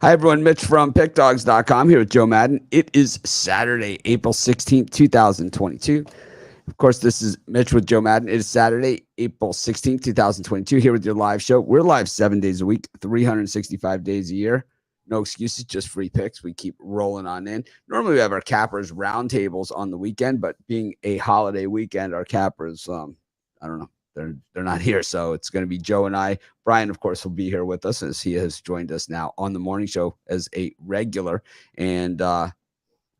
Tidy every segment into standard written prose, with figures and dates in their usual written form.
Hi, everyone. Mitch from PickDogs.com here with Joe Madden. It is Saturday, April 16th, 2022. Of course, this is Mitch with Joe Madden. It is Saturday, April 16th, 2022, here with your live show. We're live 7 days a week, 365 days a year. No excuses, just free picks. We keep rolling on in. Normally, we have our cappers roundtables on the weekend, but being a holiday weekend, our cappers, I don't know. They're not here, so it's going to be Joe and I. Brian, of course, will be here with us as he has joined us now on the morning show as a regular. And I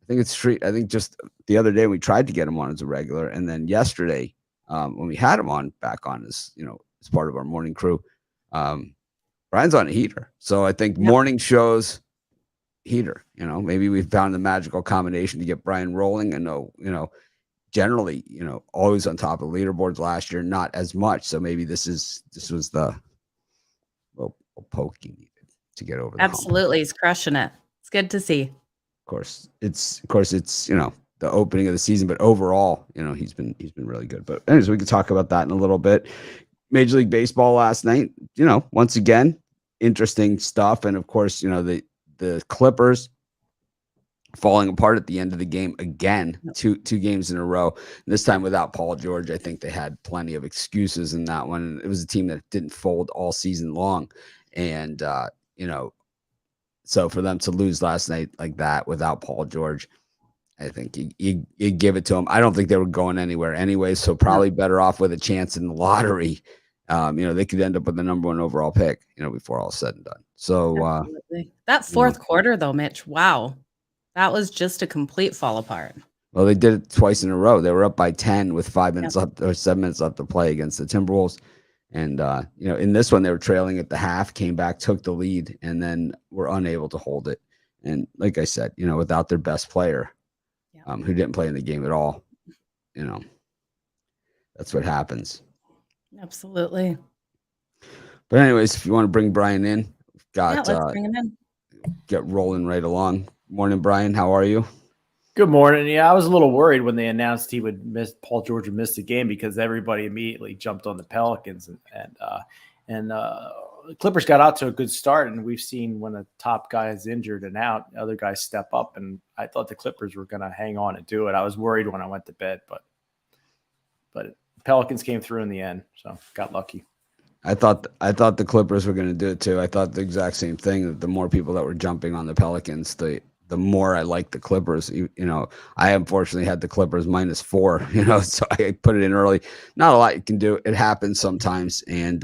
think it's treat. I think just the other day we tried to get him on as a regular, and then yesterday when we had him on back on as as part of our morning crew, Brian's on a heater. So I think morning shows heater. Maybe we found the magical combination to get Brian rolling. I know generally, always on top of leaderboards last year, not as much. So maybe this was the little poke he needed to get over the hump. Absolutely. He's crushing it. It's good to see. Of course, it's the opening of the season, but overall, he's been really good. But anyways, we can talk about that in a little bit. Major League Baseball last night, once again, interesting stuff. And of course, the Clippers falling apart at the end of the game again, two games in a row. This time without Paul George. I think they had plenty of excuses in that one. It was a team that didn't fold all season long. And, so for them to lose last night like that without Paul George, I think you give it to them. I don't think they were going anywhere anyway, so probably better off with a chance in the lottery. They could end up with the number 1 overall pick, before all said and done. So that fourth quarter, though, Mitch, wow. That was just a complete fall apart. Well, they did it twice in a row. They were up by 10 with 5 minutes left or 7 minutes left to play against the Timberwolves. And, in this one, they were trailing at the half, came back, took the lead, and then were unable to hold it. And like I said, without their best player, who didn't play in the game at all, that's what happens. Absolutely. But anyways, if you want to bring Brian in, we've got let's bring him in. Get rolling right along. Morning, Brian. How are you? Good morning. Yeah, I was a little worried when they announced Paul George would miss the game because everybody immediately jumped on the Pelicans and the Clippers got out to a good start. And we've seen when a top guy is injured and out, other guys step up. And I thought the Clippers were going to hang on and do it. I was worried when I went to bed, but Pelicans came through in the end, so got lucky. I thought the Clippers were going to do it too. I thought the exact same thing. That the more people that were jumping on the Pelicans, the more I like the Clippers. I unfortunately had the Clippers -4. So I put it in early. Not a lot you can do. It happens sometimes, and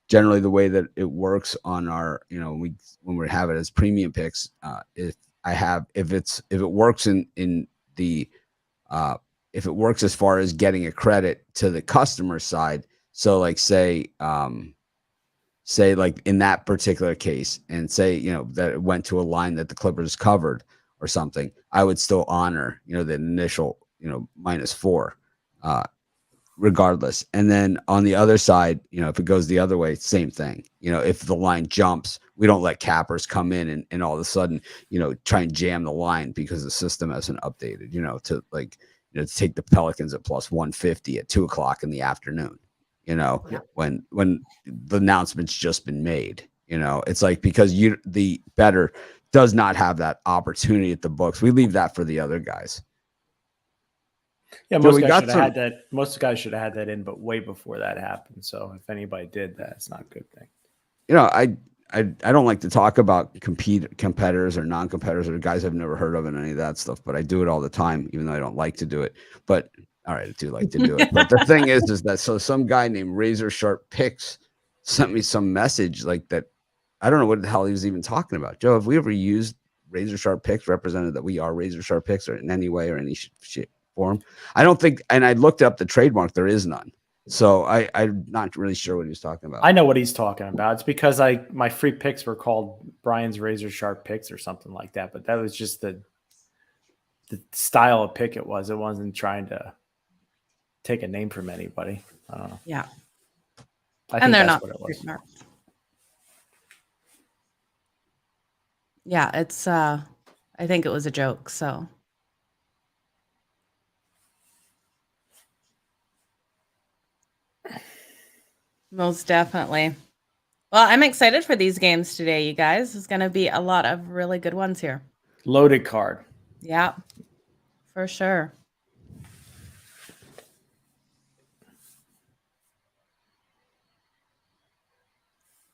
generally the way that it works on our, when we have it as premium picks, if it works if it works as far as getting a credit to the customer side. So like say like in that particular case and say, that it went to a line that the Clippers covered or something, I would still honor, the initial, -4, regardless. And then on the other side, if it goes the other way, same thing. If the line jumps, we don't let cappers come in and all of a sudden, try and jam the line because the system hasn't updated, to take the Pelicans at +150 at 2:00 in the afternoon. When the announcement's just been made, it's like, because the bettor does not have that opportunity at the books. We leave that for the other guys. Yeah, most guys should have had that in, but way before that happened. So if anybody did that, it's not a good thing. I don't like to talk about competitors or non-competitors or guys I've never heard of and any of that stuff, but I do it all the time, even though I don't like to do it. But all right, I do like to do it. But the thing is that some guy named Razor Sharp Picks sent me some message like that. I don't know what the hell he was even talking about. Joe, have we ever used Razor Sharp Picks, represented that we are Razor Sharp Picks or in any way or any shit form? I don't think, and I looked up the trademark, there is none. So I'm not really sure what he was talking about. I know what he's talking about. It's because my free picks were called Brian's Razor Sharp Picks or something like that. But that was just the style of pick it was. It wasn't trying to take a name from anybody. I don't know. Yeah. And they're not what it was. Smart. Yeah, it's I think it was a joke, so. Most definitely. Well, I'm excited for these games today, you guys. There's going to be a lot of really good ones here. Loaded card. Yeah, for sure.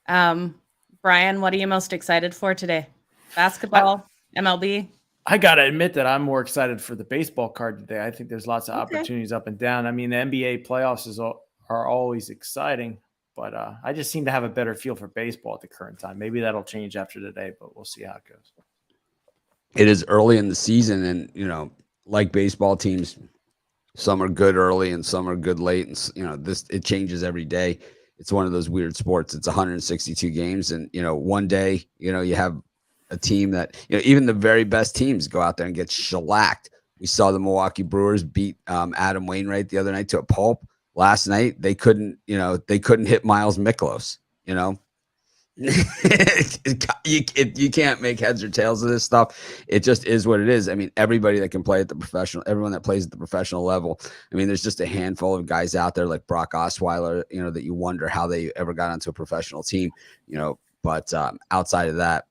Brian, what are you most excited for today? Basketball, MLB? I got to admit that I'm more excited for the baseball card today. I think there's lots of opportunities up and down. I mean, the NBA playoffs are always exciting, but I just seem to have a better feel for baseball at the current time. Maybe that'll change after today, but we'll see how it goes. It is early in the season, and like baseball teams, some are good early and some are good late, and it changes every day. It's one of those weird sports. It's 162 games, and one day you have a team that even the very best teams go out there and get shellacked. We saw the Milwaukee Brewers beat Adam Wainwright the other night to a pulp. Last night they couldn't hit Miles Miklos. You can't make heads or tails of this stuff. It just is what it is. I mean, everybody that can play at the professional, everyone that plays at the professional level. I mean, there's just a handful of guys out there like Brock Osweiler, that you wonder how they ever got onto a professional team, but outside of that,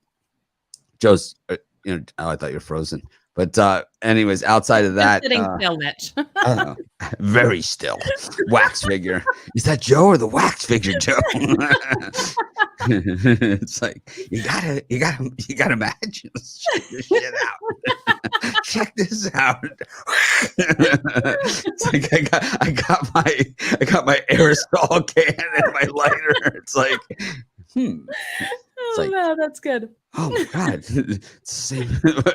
Joe's, I thought you were frozen. But anyways, outside of that, sitting still, Mitch. Very still. Wax figure. Is that Joe or the wax figure, Joe? It's like you gotta match. Check this shit out. Check this out. It's like I got my aerosol can and my lighter. It's like, Oh, man, that's good. Oh my God. It's the same.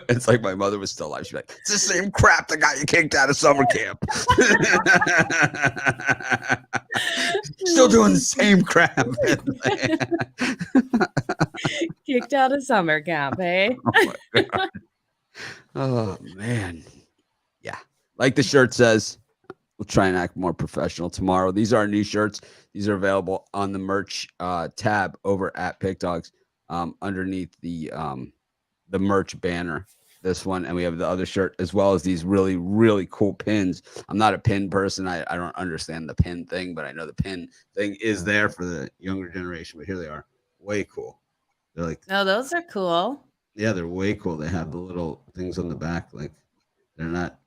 It's like my mother was still alive. She'd be like, it's the same crap that got you kicked out of summer camp. Still doing the same crap. Kicked out of summer camp, eh? Oh man. Yeah. Like the shirt says, we'll try and act more professional tomorrow. These are our new shirts. These are available on the merch tab over at Pick Dogs. Underneath the merch banner, this one, and we have the other shirt as well as these really, really cool pins. I'm not a pin person. I don't understand the pin thing, but I know the pin thing is there for the younger generation. But here they are, way cool. They're like, no, those are cool. Yeah, they're way cool. They have the little things on the back, like they're not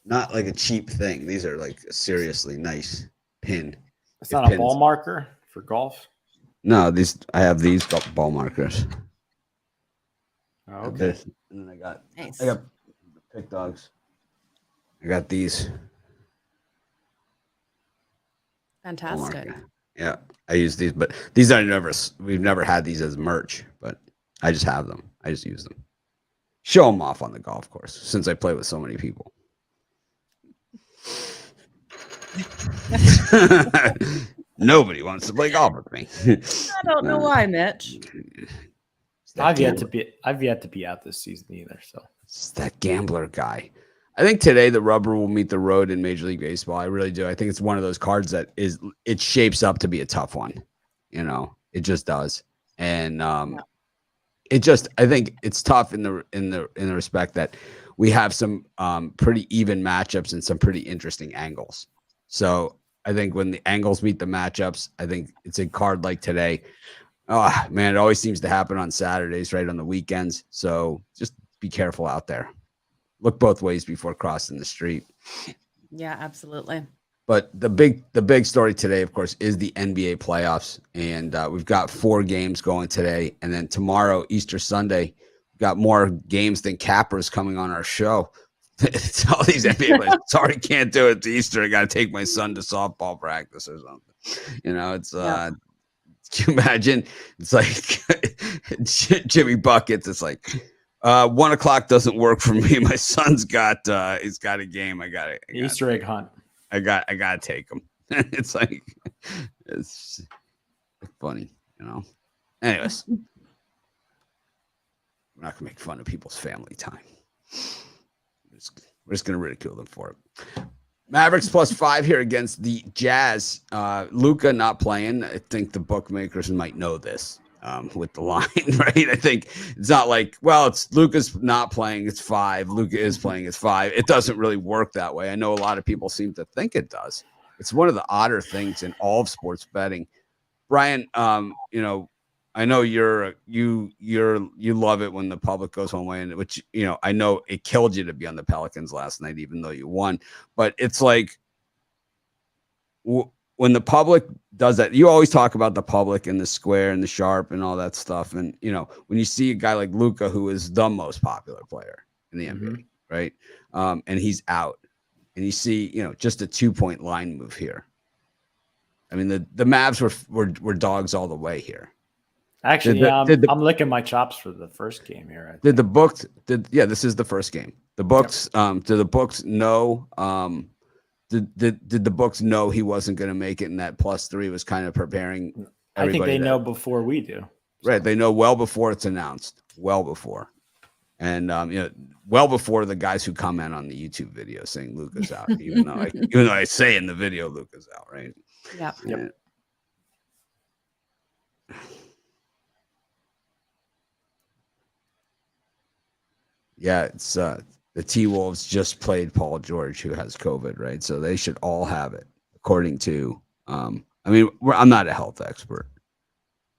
like a cheap thing. These are like a seriously nice pin. It's not a ball marker for golf. No, I have these ball markers. Oh, okay. And then I got the Pick Dogs. I got these. Fantastic. Yeah, I use these, but we've never had these as merch, but I just have them. I just use them. Show them off on the golf course since I play with so many people. Nobody wants to play golf with me. I don't know why, Mitch. I've yet to be out this season either. So it's that gambler guy. I think today the rubber will meet the road in Major League Baseball. I really do. I think it's one of those cards that it shapes up to be a tough one. It just does. And I think it's tough in the respect that we have some pretty even matchups and some pretty interesting angles. So I think when the angles meet the matchups, I think it's a card like today. Oh, man, it always seems to happen on Saturdays, right on the weekends. So just be careful out there. Look both ways before crossing the street. Yeah, absolutely. But the big story today, of course, is the NBA playoffs. And we've got 4 games going today. And then tomorrow, Easter Sunday, we've got more games than cappers coming on our show. It's all these NBA players. Sorry, can't do it to Easter. I got to take my son to softball practice or something. Can you imagine? It's like Jimmy Buckets. It's like 1 o'clock doesn't work for me. My son's he's got a game. I got it. Easter egg hunt. I got to take him. It's like it's funny, Anyways, we're not gonna make fun of people's family time. We're just going to ridicule them for it. Mavericks +5 here against the Jazz. Luka not playing. I think the bookmakers might know this with the line, right? I think it's not like, well, it's Luka's not playing, it's 5. Luka is playing, it's 5. It doesn't really work that way. I know a lot of people seem to think it does. It's one of the odder things in all of sports betting. Brian, I know you love it when the public goes one way, and which I know it killed you to be on the Pelicans last night, even though you won. But it's like when the public does that, you always talk about the public and the square and the sharp and all that stuff. And when you see a guy like Luka, who is the most popular player in the NBA, right? And he's out, and you see just a 2-point line move here. I mean, the Mavs were dogs all the way here. Actually, I'm licking my chops for the first game here. This is the first game. The books, did the books know? Did the books know he wasn't going to make it, and that +3 was kind of preparing? I think they know before we do. Right, they know well before it's announced, well before, and well before the guys who comment on the YouTube video saying Luka's out, even though I say in the video Luka's out, right? Yeah. Yep. Yeah, it's the T-Wolves just played Paul George, who has COVID, right? So they should all have it, according to. I'm not a health expert.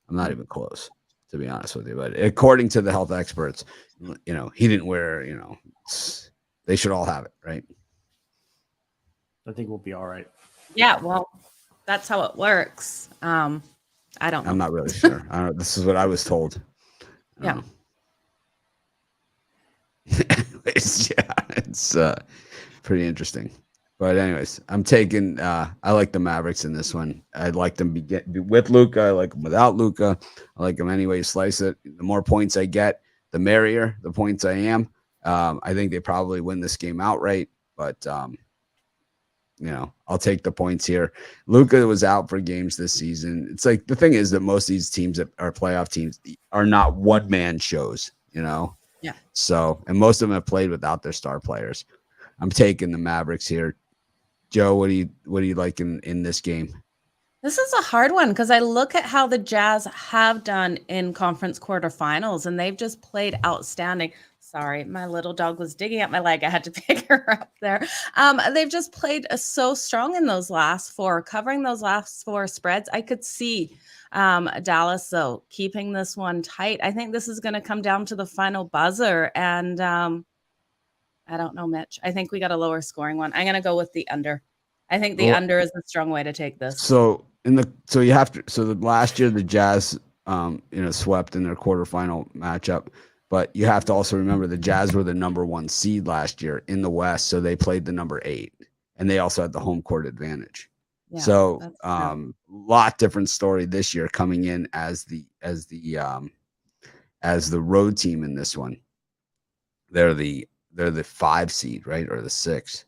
I'm not even close, to be honest with you. But according to the health experts, he didn't wear. They should all have it, right? I think we'll be all right. Yeah, well, that's how it works. I don't know. I'm not really sure. I don't know. This is what I was told. Yeah. Anyways, it's pretty interesting. But anyways, I'm taking. I like the Mavericks in this one. I'd like them be with Luka. I like them without Luka. I like them any way you slice it. The more points I get, the merrier. The points I am. I think they probably win this game outright. But I'll take the points here. Luka was out for games this season. It's like the thing is that most of these teams that are playoff teams are not one-man shows. Yeah. So, and most of them have played without their star players. I'm taking the Mavericks here. Joe, what do you like in this game? This is a hard one because I look at how the Jazz have done in conference quarterfinals, and they've just played outstanding. Sorry, my little dog was digging at my leg. I had to pick her up there. They've just played so strong in those last four, covering those last four spreads. I could see Dallas, though, keeping this one tight. I think this is going to come down to the final buzzer. And I don't know, Mitch. I think we got a lower scoring one. I'm going to go with the under. I think the under is a strong way to take this. So the last year the Jazz swept in their quarterfinal matchup. But you have to also remember the Jazz were the number 1 seed last year in the West, so they played the number 8, and they also had the home court advantage. Yeah, so, lot different story this year coming in as the road team in this one. They're the 5 seed, right, or the 6.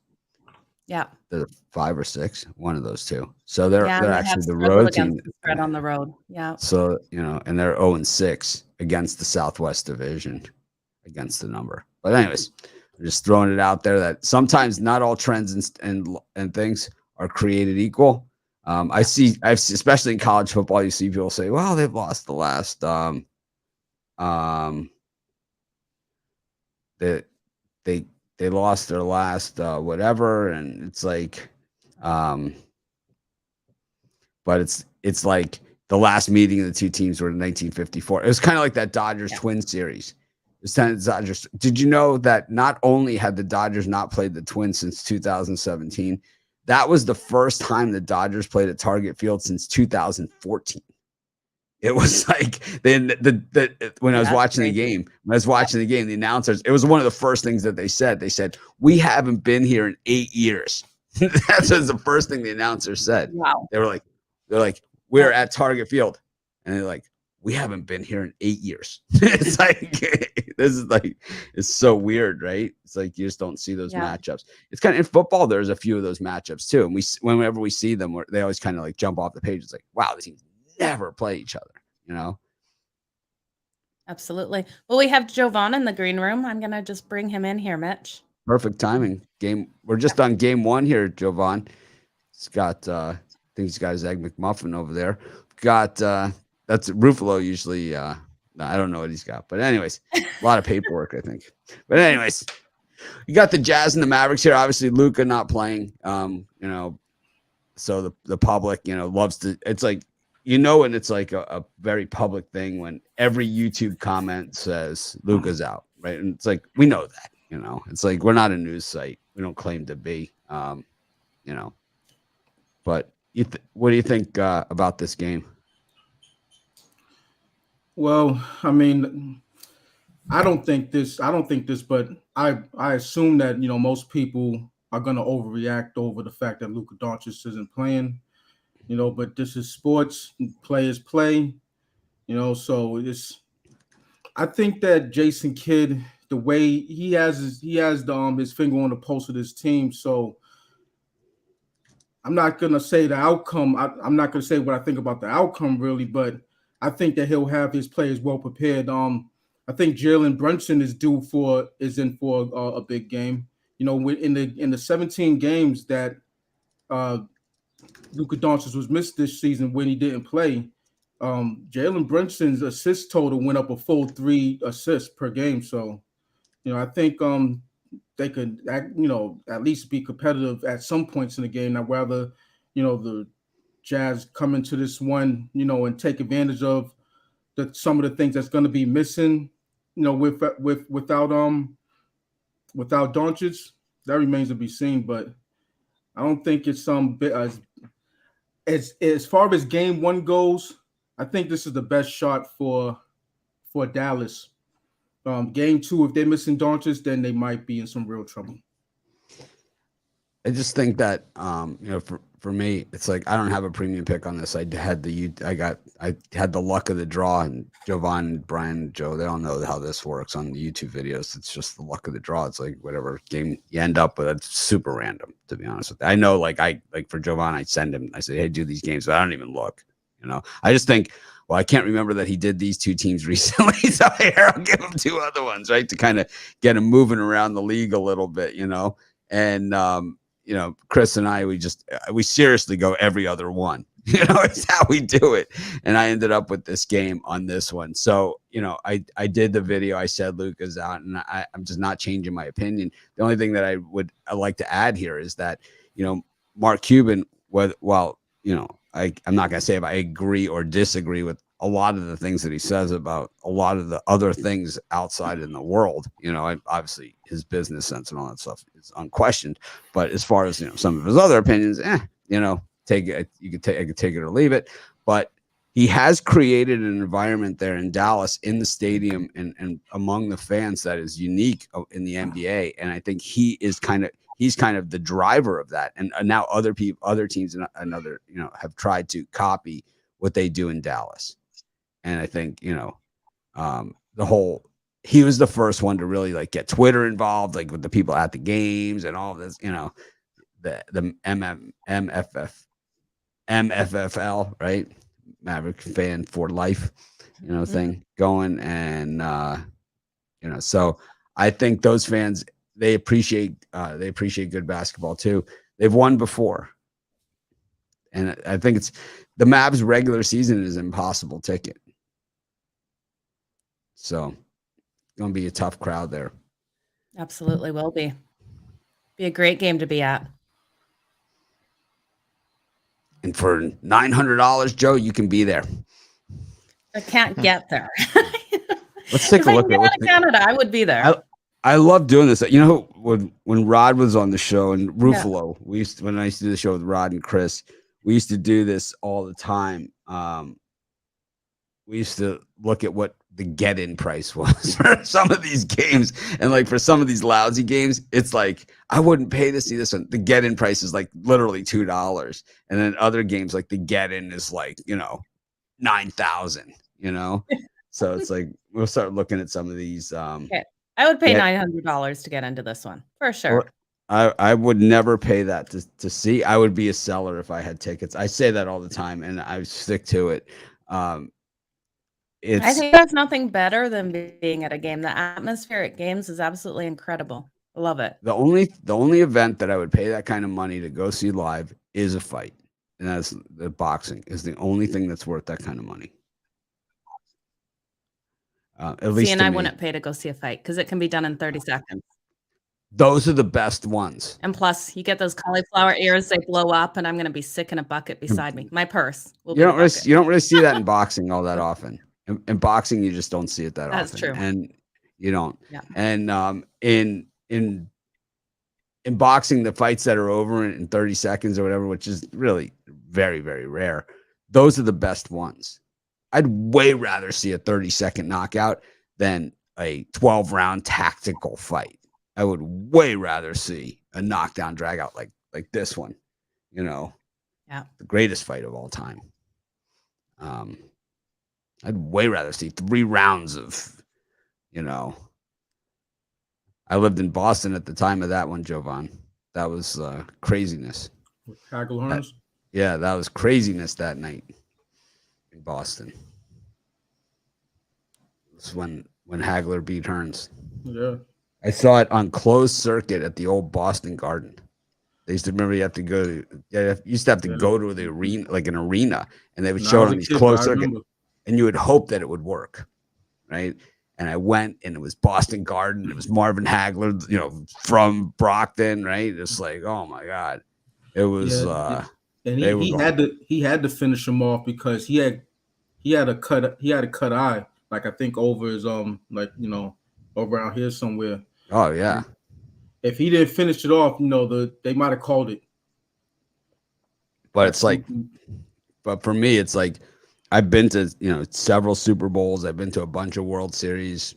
Yeah, they're the 5 or 6, one of those two. So they're actually the road team. Spread on the road, yeah. So and they're 0-6 against the Southwest Division, against the number. But anyways, I'm just throwing it out there that sometimes not all trends and things are created equal. I've seen, especially in college football, you see people say, "Well, they've lost the last they lost their last whatever," and it's like, but it's like the last meeting of the two teams were in 1954. It was kind of like that Dodgers Twins series. Dodgers. Did you know that not only had the Dodgers not played the Twins since 2017, that was the first time the Dodgers played at Target Field since 2014. It was like when I was watching the game, the announcers, it was one of the first things that they said. They said, "We haven't been here in 8 years." That's the first thing the announcers said. Wow. They're like, "We're at Target Field," and they're like, "We haven't been here in 8 years." It's like it's so weird, right? It's like you just don't see those matchups. It's kind of in football. There's a few of those matchups too, and whenever we see them, they always kind of like jump off the page. It's like, wow, these teams never play each other, Absolutely. Well, we have Jovan in the green room. I'm gonna just bring him in here, Mitch. Perfect timing. We're just on game 1 here, Jovan. He's got I think he's got his Egg McMuffin over there. Got that's Ruffalo usually. I don't know what he's got, but anyways, a lot of paperwork, I think. But anyways, you got the Jazz and the Mavericks here. Obviously, Luka not playing. So the public, loves to. It's like and it's like a very public thing when every YouTube comment says Luka's out, right? And it's like, we know that, it's like, we're not a news site. We don't claim to be, but what do you think about this game? Well, I mean, I don't think this, but I assume that, most people are going to overreact over the fact that Luka Doncic isn't playing, but this is sports, players play, so I think that Jason Kidd, the way he has his finger on the pulse of his team. So I'm not gonna say the outcome. I'm not gonna say what I think about the outcome really, but I think that he'll have his players well prepared. I think Jalen Brunson is in for a big game. In the 17 games that Luka Doncic was missed this season when he didn't play, Jalen Brunson's assist total went up a full 3 assists per game. So, I think they could, at least be competitive at some points in the game. I'd rather, the Jazz come into this one, and take advantage of some of the things that's going to be missing, without Doncic. That remains to be seen, but I don't think it's as far as game one goes. I think this is the best shot for Dallas. Game two, if they're missing Doncic, then they might be in some real trouble. I just think that for me, it's like I don't have a premium pick on this. I had the luck of the draw, and Jovan, Brian, Joe, they all know how this works on the YouTube videos. It's just the luck of the draw. It's like whatever game you end up with, it's super random, to be honest with you. I know, like for Jovan, I send him, I say, hey, do these games, but I don't even look. I just think, well, I can't remember that he did these 2 teams recently, so here I'll give him 2 other ones, right, to kind of get him moving around the league a little bit, and Chris and I, we seriously go every other one. It's how we do it. And I ended up with this game on this one. So, I did the video. I said Luka's out, and I'm just not changing my opinion. The only thing that I'd like to add here is that, Mark Cuban, while, I'm not going to say if I agree or disagree with a lot of the things that he says about a lot of the other things outside in the world, obviously his business sense and all that stuff is unquestioned. But as far as, some of his other opinions, take it, I could take it or leave it. But he has created an environment there in Dallas, in the stadium and among the fans, that is unique in the NBA. And I think he's kind of the driver of that. And now other teams and other, have tried to copy what they do in Dallas. And I think, he was the first one to really like get Twitter involved, like with the people at the games and all of this, the MFFL, right? Maverick fan for life, thing going. And, so I think those fans, they appreciate good basketball too. They've won before. And I think it's the Mavs regular season is an impossible ticket. So it's going to be a tough crowd there. Absolutely will be. Be a great game to be at. And for $900, Joe, you can be there. I can't get there. Let's take a look at Canada. I would be there. I love doing this. When Rod was on the show and Ruffalo, when I used to do the show with Rod and Chris, we used to do this all the time. We used to look at what the get-in price was for some of these games. And like for some of these lousy games, it's like, I wouldn't pay to see this one. The get-in price is like literally $2. And then other games, like the get-in is like, $9,000, So it's like, we'll start looking at some of these. Okay. I would pay $900 to get into this one for sure. I would never pay that to see. I would be a seller if I had tickets. I say that all the time, and I stick to it. I think there's nothing better than being at a game. The atmosphere at games is absolutely incredible. I love it. The only event that I would pay that kind of money to go see live is a fight, and that's the boxing. Is the only thing that's worth that kind of money. At least, and I wouldn't pay to go see a fight because it can be done in 30 seconds. Those are the best ones. And plus, you get those cauliflower ears, they blow up, and I'm going to be sick in a bucket beside me. My purse will be a bucket. You don't really see that in boxing all that often. In boxing, you just don't see it that That's often. true. And you don't. Yeah. And in boxing, the fights that are over in 30 seconds or whatever, which is really very, very rare, those are the best ones. I'd way rather see a 30-second knockout than a 12-round tactical fight. I would way rather see a knockdown drag out like this one, you know, the greatest fight of all time. I'd way rather see 3 rounds of, you know, I lived in Boston at the time of that one, Jovan. That was craziness. Hagler Hearns? Yeah, that was craziness that night in Boston. It's when Hagler beat Hearns. Yeah. I saw it on closed circuit at the old Boston Garden. They used to remember you have to go to go to the arena, like an arena, and they would show it on these closed circuit, and you would hope that it would work, right? And I went, and it was Boston Garden. It was Marvin Hagler, you know, from Brockton, right? It's like, oh my God, it was. And he had to finish him off because he had a cut eye, like I think over his like, you know, around here somewhere. Oh yeah. If he didn't finish it off, you know, they might have called it. But it's like, but for me, it's like I've been to, you know, several Super Bowls. I've been to a bunch of World Series.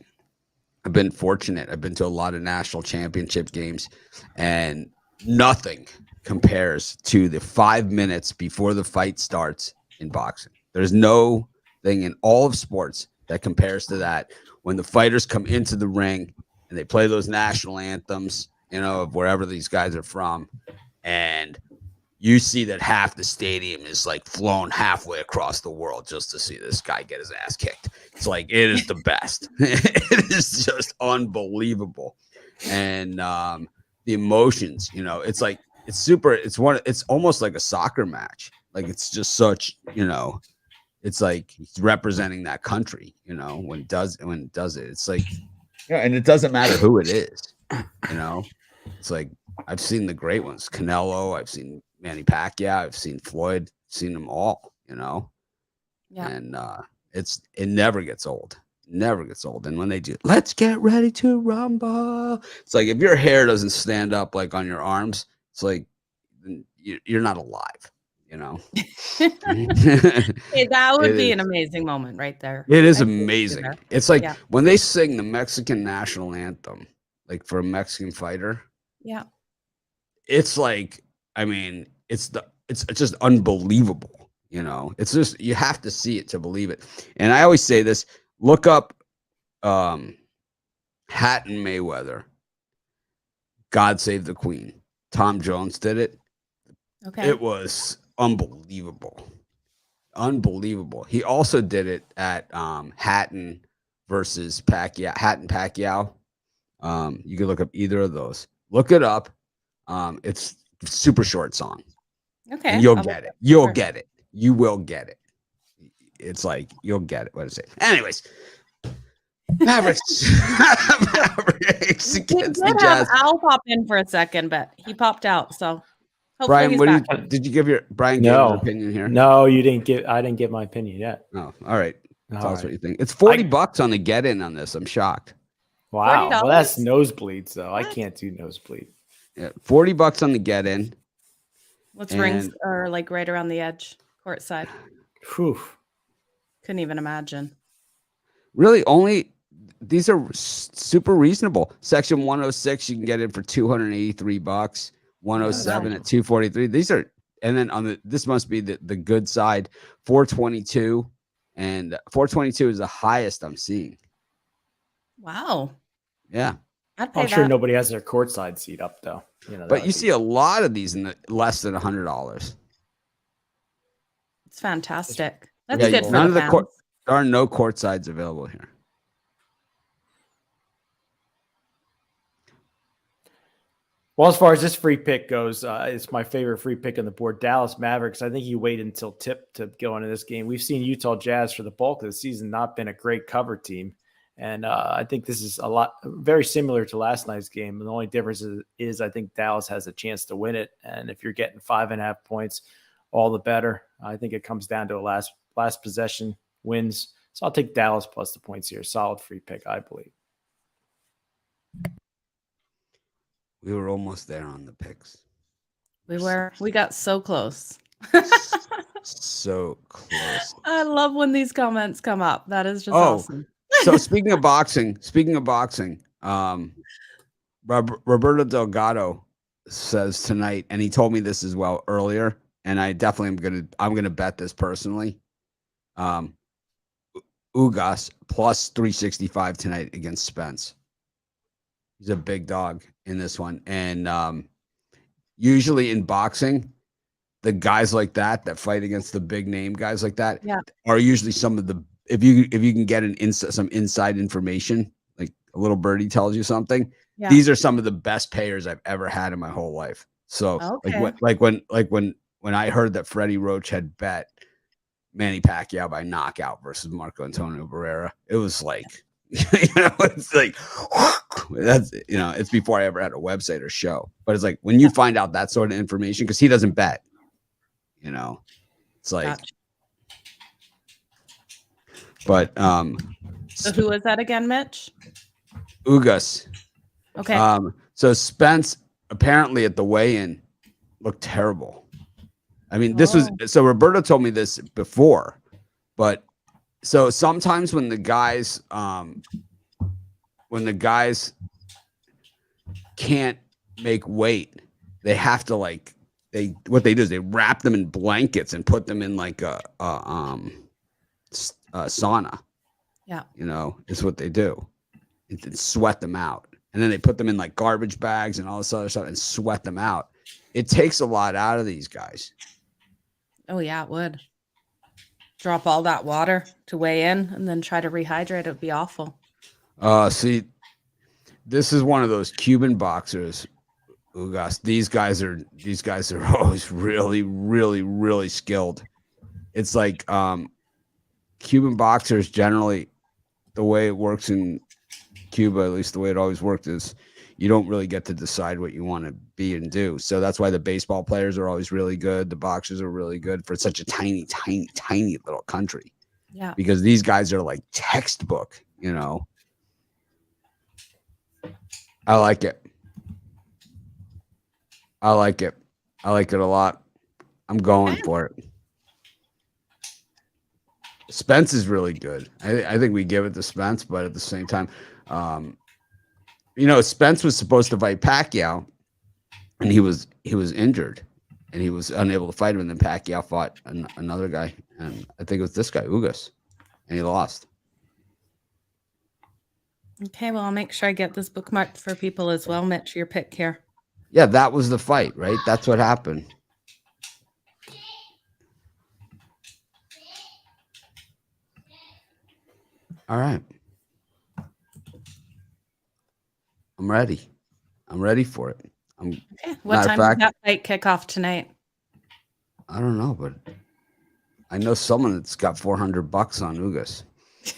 I've been fortunate. I've been to a lot of national championship games, and nothing compares to the 5 minutes before the fight starts in boxing. There's no thing in all of sports that compares to that. When the fighters come into the ring and they play those national anthems, you know, of wherever these guys are from, and you see that half the stadium is like flown halfway across the world just to see this guy get his ass kicked. It's like, it is the best. It is just unbelievable. And the emotions, you know, it's like, it's almost like a soccer match. Like, it's just such, you know, it's like he's representing that country, you know, when it does it. It's like, yeah, and it doesn't matter who it is, you know. It's like, I've seen the great ones, Canelo, I've seen Manny Pacquiao, I've seen Floyd, seen them all, you know. Yeah. And it never gets old. Never gets old. And when they do, let's get ready to rumble. It's like, if your hair doesn't stand up like on your arms, it's like you're not alive. You know, hey, that would be an amazing moment right there. It is amazing. It's like when they sing the Mexican national anthem, like for a Mexican fighter. Yeah. It's like, I mean, it's just unbelievable. You know, it's just, you have to see it to believe it. And I always say this, look up Hatton Mayweather, God Save the Queen. Tom Jones did it. Okay. It was unbelievable. He also did it at Hatton versus Pacquiao. Pacquiao. You can look up either of those. Look it up. It's a super short song. Okay. And you'll get it. You'll get it. You will get it. It's like, you'll get it. What is it? Anyways. Mavericks. Mavericks against the Jazz. Al pop in for a second, but he popped out. So Brian, did you give your Brian give his opinion here? No, you didn't give. I didn't give my opinion yet. Oh, all right. Tell us what you think. It's $40 on the get in on this. I'm shocked. Wow. Well, that's nosebleeds though. What? I can't do nosebleed. Yeah, $40 on the get in. What's rings are like right around the edge, court side. Whew. Couldn't even imagine. Really, these are super reasonable. Section 106, you can get in for $283. 107 at 243. These are, and then this must be the good side, 422, and 422 is the highest I'm seeing. Wow. Yeah. I'm sure nobody has their courtside seat up though. You know, but you see a lot of these in the less than $100. It's fantastic. That's good for the fans. There are no courtsides available here. Well, as far as this free pick goes, it's my favorite free pick on the board. Dallas Mavericks. I think you wait until tip to go into this game. We've seen Utah Jazz for the bulk of the season not been a great cover team, And I think this is very similar to last night's game. And the only difference is I think Dallas has a chance to win it. And if you're getting 5.5 points, all the better. I think it comes down to a last possession wins. So I'll take Dallas plus the points here. Solid free pick, I believe. We were almost there on the picks. We got so close. So close. I love when these comments come up. That is just awesome. So speaking of boxing, Roberto Delgado says tonight, and he told me this as well earlier, and I definitely I'm gonna bet this personally. Ugas plus 365 tonight against Spence. He's a big dog in this one, and usually in boxing, the guys like that fight against the big name guys like that are usually some of the, if you can get some inside information, like a little birdie tells you something, these are some of the best payers I've ever had in my whole life. So when I heard that Freddie Roach had bet Manny Pacquiao by knockout versus Marco Antonio Barrera, it was like, it's like, that's, it's before I ever had a website or show, but it's like when you find out that sort of information, because he doesn't bet, it's like, gotcha. But so who is that again, Mitch? Ugas. Okay. So Spence apparently at the weigh-in looked terrible. I mean, so Roberto told me this before, but so sometimes when the guys can't make weight, they have to what they do is they wrap them in blankets and put them in like a sauna. Yeah. Is what they do. And sweat them out. And then they put them in like garbage bags and all this other stuff and sweat them out. It takes a lot out of these guys. Oh yeah, it would. Drop all that water to weigh in and then try to rehydrate. It would be awful. See, this is one of those Cuban boxers, Ugas. These guys are always really, really, really skilled. It's like Cuban boxers generally, the way it works in Cuba, at least the way it always worked, is you don't really get to decide what you want to be and do. So that's why the baseball players are always really good. The boxers are really good for such a tiny, tiny, tiny little country. Yeah. Because these guys are like textbook, I like it. I like it a lot. I'm going for it. Spence is really good. I think we give it to Spence, but at the same time, Spence was supposed to fight Pacquiao, and he was injured, and he was unable to fight him. And then Pacquiao fought another guy, and I think it was this guy, Ugas, and he lost. Okay, well, I'll make sure I get this bookmarked for people as well. Mitch, your pick here. Yeah, that was the fight, right? That's what happened. All right. I'm ready. I'm ready for it. Okay. What time does that fight kick off tonight? I don't know, but I know someone that's got $400 on Ugas.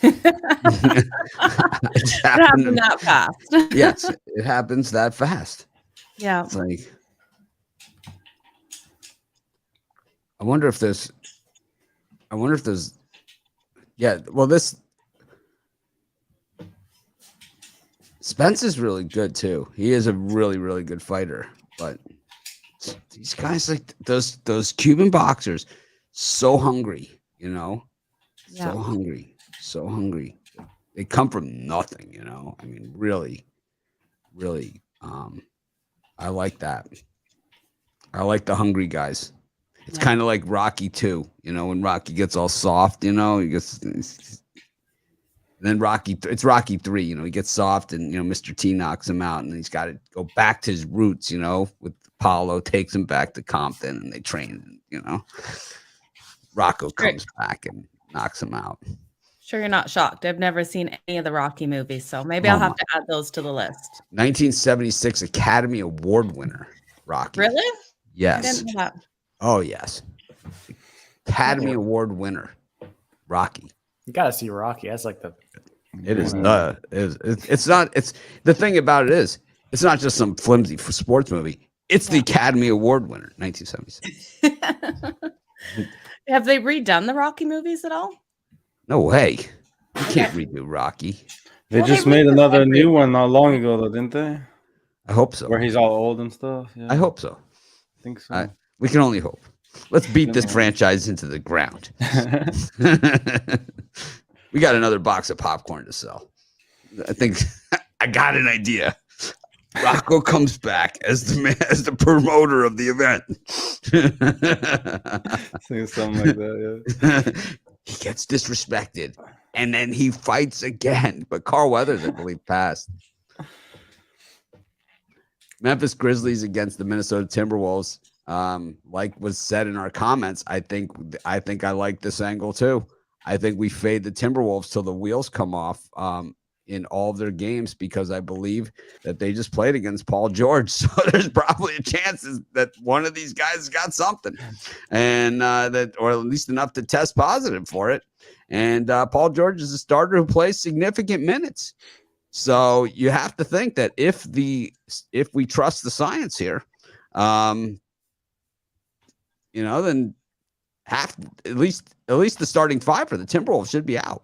It happened that fast. Yes, it happens that fast. Yeah. It's like, I wonder if there's, Spence is really good too. He is a really, really good fighter, but these guys, like those Cuban boxers, so hungry, so hungry. They come from nothing, I mean, really, really. I like that. I like the hungry guys. It's kind of like Rocky too, when Rocky gets all soft, he gets. And then it's Rocky 3, he gets soft and, Mr. T knocks him out and he's got to go back to his roots, with Apollo, takes him back to Compton and they train, Rocco comes back and knocks him out. Sure, you're not shocked. I've never seen any of the Rocky movies, so maybe I'll have to add those to the list. 1976 Academy Award winner, Rocky. Really? Yes. I didn't know that. Oh, yes. Academy Award winner, Rocky. You got to see Rocky. That's like the It is it's not. It's the thing about it is it's not just some flimsy sports movie. It's the Academy Award winner, 1976. Have they redone the Rocky movies at all? No way. You can't redo Rocky. They Well, just they made redid another every- new one not long ago, though, didn't they? I hope so. Where he's all old and stuff. Yeah, I hope so. I think so. We can only hope. Let's beat this franchise into the ground. We got another box of popcorn to sell. I think I got an idea. Rocco comes back as the promoter of the event. Something like that, yeah. He gets disrespected, and then he fights again. But Carl Weathers, I believe, passed. Memphis Grizzlies against the Minnesota Timberwolves. Like was said in our comments, I think I like this angle too. I think we fade the Timberwolves till the wheels come off in all of their games because I believe that they just played against Paul George. So there's probably a chance that one of these guys got something, and that, or at least enough to test positive for it. And Paul George is a starter who plays significant minutes. So you have to think that if we trust the science here, then at least the starting five for the Timberwolves should be out.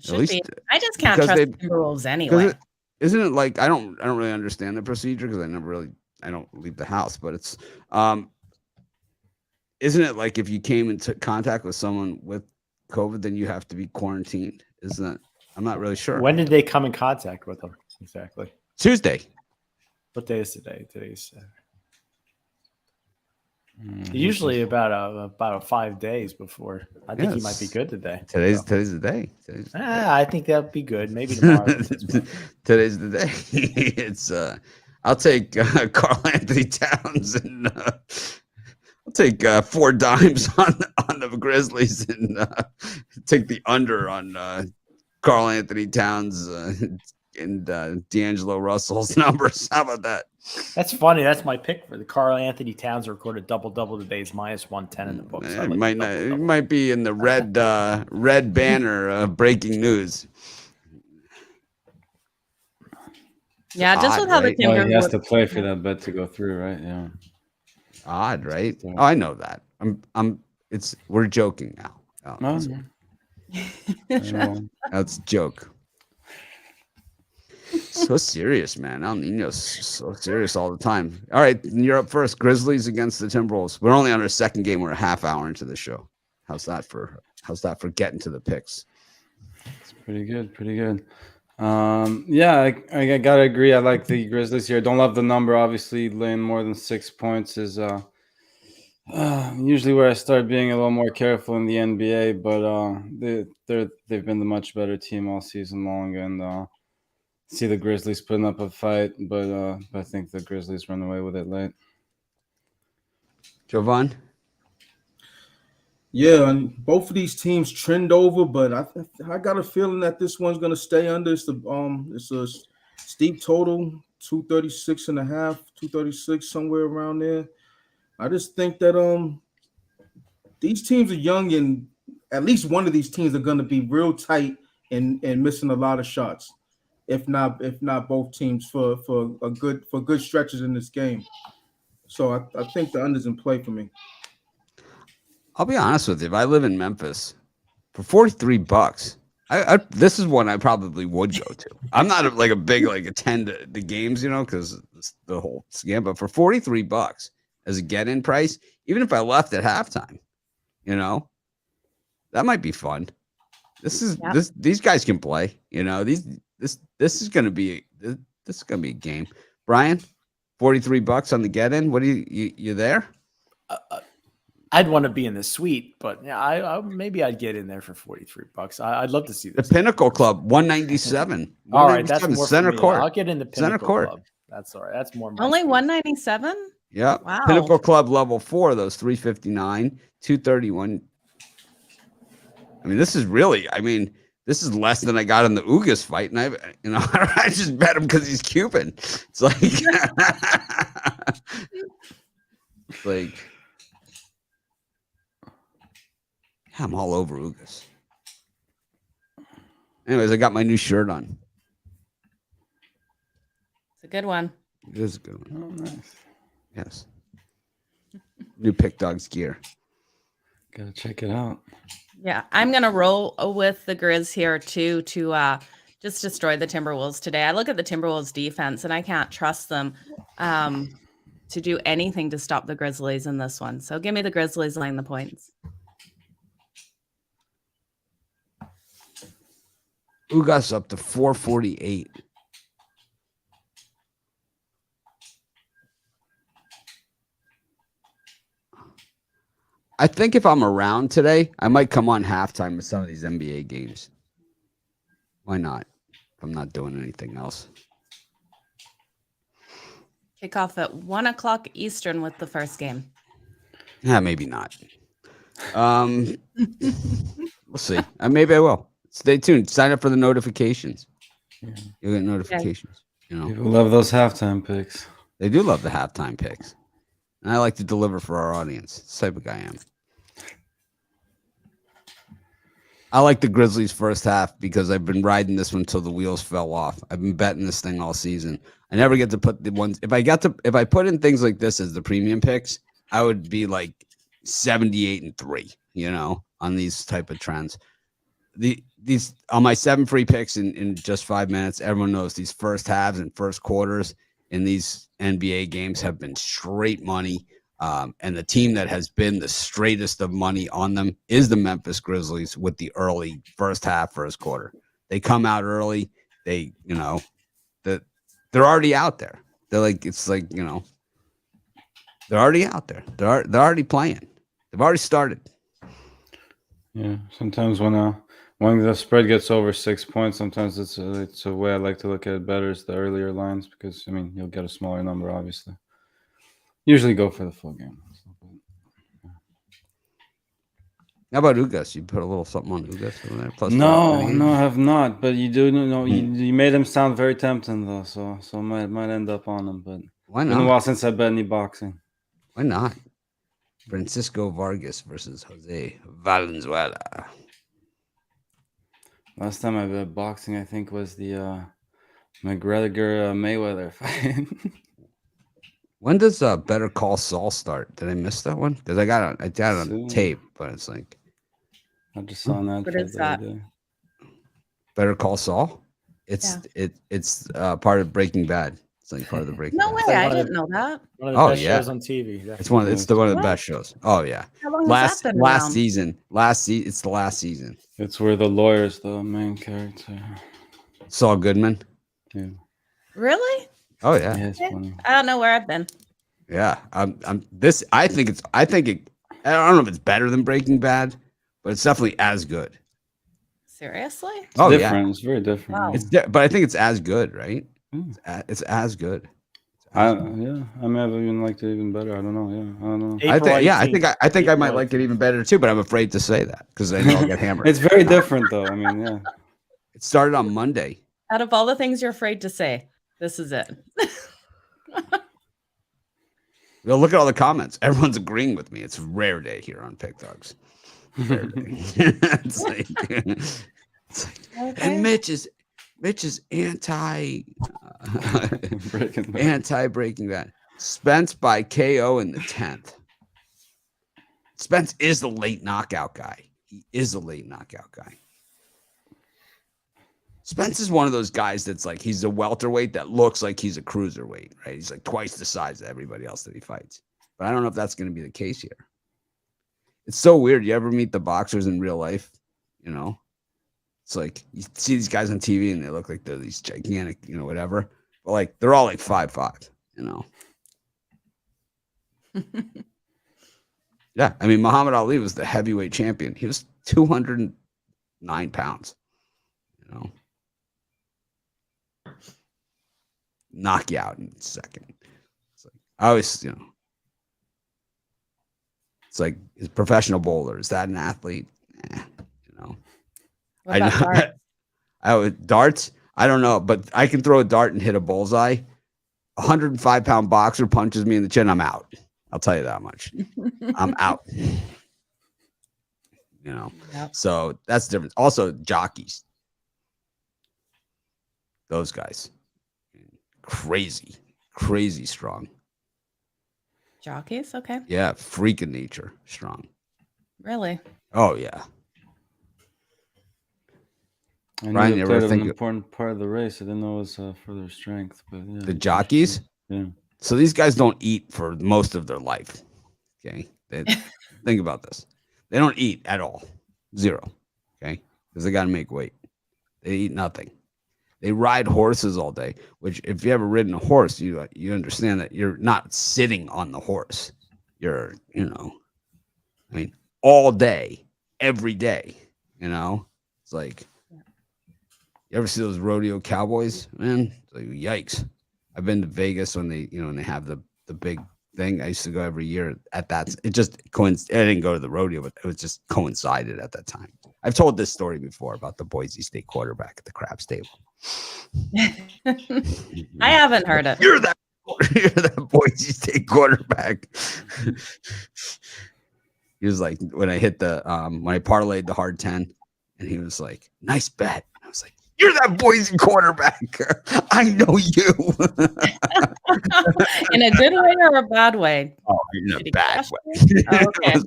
Should be. I just can't trust the Timberwolves anyway. Isn't it like I don't really understand the procedure because I don't leave the house, but it's isn't it like if you came into contact with someone with COVID, then you have to be quarantined? Isn't it? I'm not really sure. When did they come in contact with them exactly? Tuesday. What day is today? Today's usually about 5 days before. I think he might be good today. Today's the day. I think that'd be good. Maybe tomorrow. Today's the day. It's I'll take Karl Anthony Towns and I'll take 4 dimes on the Grizzlies and take the under on Karl Anthony Towns and D'Angelo Russell's numbers. How about that? That's funny. That's my pick for the Karl Anthony Towns recorded double today is -110 in the books. It might be in the red banner of breaking news. Yeah, just with how the Timberwolves. Well, he has to play for that bet to go through, right? Yeah. Odd, right? Oh, I know that. We're joking now. That's a joke. So serious, man. El Nino's so serious all the time. All right, you're up first. Grizzlies against the Timberwolves. We're only on our second game. We're a half hour into the show. How's that for getting to the picks? It's pretty good. Yeah, I gotta agree. I like the Grizzlies here. Don't love the number. Obviously, laying more than 6 points is usually where I start being a little more careful in the NBA. But they've been the much better team all season long, and see the Grizzlies putting up a fight. But I think the Grizzlies run away with it late. Jovan? Yeah, and both of these teams trend over, but I got a feeling that this one's gonna stay under. It's a steep total, 236.5, 236, somewhere around there. I just think that these teams are young, and at least one of these teams are gonna be real tight and missing a lot of shots, if not both teams for good stretches in this game. So I think the under's in play for me. I'll be honest with you. If I live in Memphis for $43, this is one I probably would go to. I'm not like a big attend the games, because the whole scam. But for $43 as a get-in price, even if I left at halftime, that might be fun. These guys can play. This is gonna be a game. Brian, $43 on the get-in. What are you there? I'd want to be in the suite, but yeah, maybe I'd get in there for $43. I'd love to see this. The Pinnacle Club, 197. All right, that's more center court. I'll get in the Pinnacle court. Club. That's all right. That's more. Only 197. Yeah. Wow. Pinnacle Club level 4, those 359, 231. This is less than I got in the Ugas fight, and I just bet him because he's Cuban. It's like, I'm all over Ugas. Anyways, I got my new shirt on. It's a good one. It is a good one. Oh, nice. Yes. New Pick Dogs gear. Gotta check it out. Yeah, I'm gonna roll with the Grizz here too to just destroy the Timberwolves today. I look at the Timberwolves defense and I can't trust them to do anything to stop the Grizzlies in this one. So give me the Grizzlies laying the points. Ugas up to 448. I think if I'm around today, I might come on halftime with some of these NBA games. Why not? If I'm not doing anything else. Kick off at 1 o'clock Eastern with the first game. Yeah, maybe not. We'll see. Maybe I will. Stay tuned. Sign up for the notifications. Yeah. You'll get notifications. You know, People love those halftime picks. they do love the halftime picks. And I like to deliver for our audience. It's the type of guy I am. I like the Grizzlies first half because I've been riding this one till the wheels fell off. I've been betting this thing all season. I never get to put the ones. If I put in things like this as the premium picks, I would be like 78-3, you know, on these type of trends. These on my 7 free picks in just 5 minutes. Everyone knows these first halves and first quarters in these NBA games have been straight money. And the team that has been the straightest of money on them is the Memphis Grizzlies with the early first half, first quarter. They come out early. They, you know, they're already out there. They're like, it's like, you know, they're already out there. They're already playing. They've already started. Yeah, sometimes when the spread gets over 6 points, sometimes it's a way I like to look at it better is the earlier lines because I mean you'll get a smaller number, obviously. Usually go for the full game. How about Ugas? You put a little something on Ugas over there. Plus No, 538? I have not. But you do know you made him sound very tempting though, so might end up on him. But Why it's been a not? while since I bet any boxing. Why not? Francisco Vargas versus Jose Valenzuela. Last time I bet boxing, I think was the McGregor Mayweather fight. When does Better Call Saul start? Did I miss that one? Because I got it on Soon. tape, but it's like I just saw that. What is that? Better Call Saul. It's part of Breaking Bad. It's like part of the Breaking No Bad. way, like I one of didn't know that. One of the Oh, best yeah. shows on TV. It's one of the What? best shows. Oh yeah. How long has that been Last around? season. It's the last season. It's where the lawyer's the main character. Saul Goodman. Yeah, Really? Oh yeah. it's funny. I don't know where I've been. Yeah. I think it I don't know if it's better than Breaking Bad, but it's definitely as good. Seriously? Oh yeah. Different. It's very different. Wow. But I think it's as good, right? Mm. It's as good. I may have even liked it even better. I don't know. Yeah, I don't know. I think, yeah, I 18th. think I might April like it even better too, but I'm afraid to say that because I know I'll get hammered. It's very different, though. I mean, yeah. It started on Monday. Out of all the things you're afraid to say, this is it. Well, look at all the comments. Everyone's agreeing with me. It's a rare day here on Pick Dogs. Rare day. it's like, Okay. and Mitch is anti Breaking Bad. Spence by KO in the 10th. Spence is the late knockout guy. He is a late knockout guy. Spence is one of those guys that's like he's a welterweight that looks like he's a cruiserweight, right? He's like twice the size of everybody else that he fights. But I don't know if that's going to be the case here. It's so weird. You ever meet the boxers in real life? You know, it's like you see these guys on TV and they look like they're these gigantic, you know, whatever. But like they're all like 5'5", you know. Yeah, I mean Muhammad Ali was the heavyweight champion. He was 209 pounds. You know, knock you out in a second. It's like I always, you know, it's like is professional bowler. Is that an athlete? You know, What about darts? I would darts. I don't know, but I can throw a dart and hit a bullseye. 105-pound boxer punches me in the chin. I'm out. I'll tell you that much. I'm out. You know, Yep. so that's different. Also, jockeys. Those guys. Crazy strong. Jockeys, okay. Yeah, freaking nature strong. Really? Oh, yeah. I Ryan, knew you they ever played an think important part of the race. I didn't know it was for their strength, but yeah. the jockeys? Yeah. So these guys don't eat for most of their life. Okay. Think about this. They don't eat at all. Zero. Okay. Because they got to make weight. They eat nothing. They ride horses all day, which if you ever ridden a horse, you understand that you're not sitting on the horse. You're, all day, every day, it's like, you ever see those rodeo cowboys, man? It's like, yikes. I've been to Vegas when they, when they have the big thing. I used to go every year at that. It just coincided. I didn't go to the rodeo, but it was just coincided at that time. I've told this story before about the Boise State quarterback at the craps table. I haven't heard it. You're that Boise State quarterback. He was like, when I hit when I parlayed the hard 10, and he was like, nice bet. I was like, you're that Boise quarterback. I know you. In a good way or a bad way? Oh, in a bad way. Oh, okay.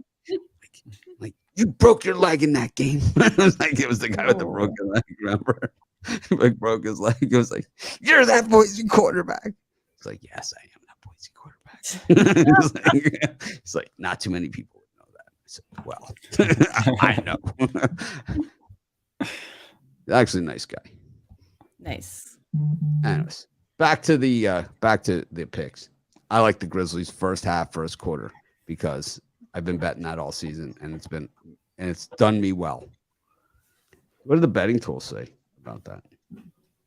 Like, you broke your leg in that game. It was the guy with the broken leg, remember? Like, broke his leg. It was like, you're that Boise quarterback. It's like, yes, I am that Boise quarterback. It's like, not too many people would know that. I said, well, I know. Actually, nice guy. Nice. Anyways, back to the picks. I like the Grizzlies first half, first quarter, because I've been betting that all season, and it's done me well. What do the betting tools say about that?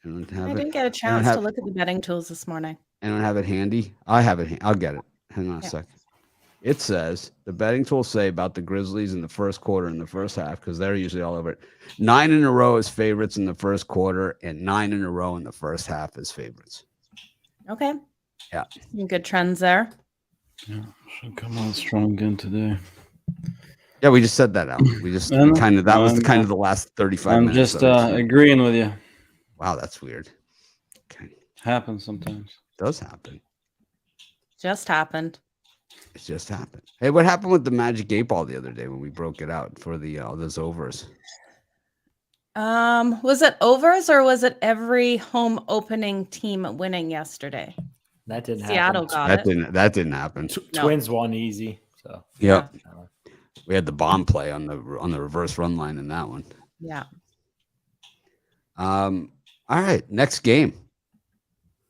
I didn't get a chance to look at the betting tools this morning. Anyone have it handy? I have it. I'll get it. Hang on a second. It says the betting tools say about the Grizzlies in the first quarter and the first half, because they're usually all over it. 9 in a row as favorites in the first quarter, and 9 in a row in the first half as favorites. Okay. Yeah. Some good trends there. Yeah, should come on strong again today. Yeah, we just said that out. We just the last 35 minutes. I'm just agreeing with you. Wow, that's weird. Okay. Happens sometimes. It does happen. Just happened. It just happened. Hey, what happened with the Magic 8 Ball the other day when we broke it out for the those overs? Was it overs or was it every home opening team winning yesterday? That didn't Seattle happen. got it. That didn't happen. Twins won easy. So yep. We had the bomb play on the reverse run line in that one. Yeah. All right, next game.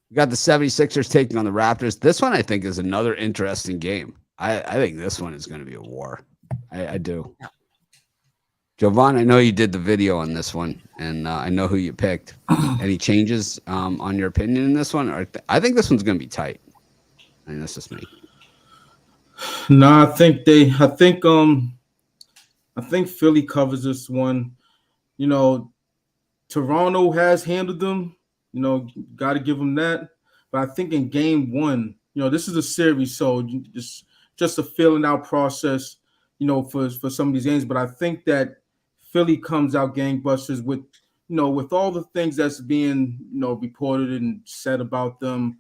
We got the 76ers taking on the Raptors. This one, I think, is another interesting game. I think this one is going to be a war. I do. Yeah. Jovan, I know you did the video on this one, and I know who you picked. Any changes on your opinion in this one? I think this one's going to be tight. I mean, that's just me. No, I think Philly covers this one. Toronto has handled them. Got to give them that. But I think in game one, this is a series, so just a filling out process, for some of these games. But I think that Philly comes out gangbusters with all the things that's being, reported and said about them,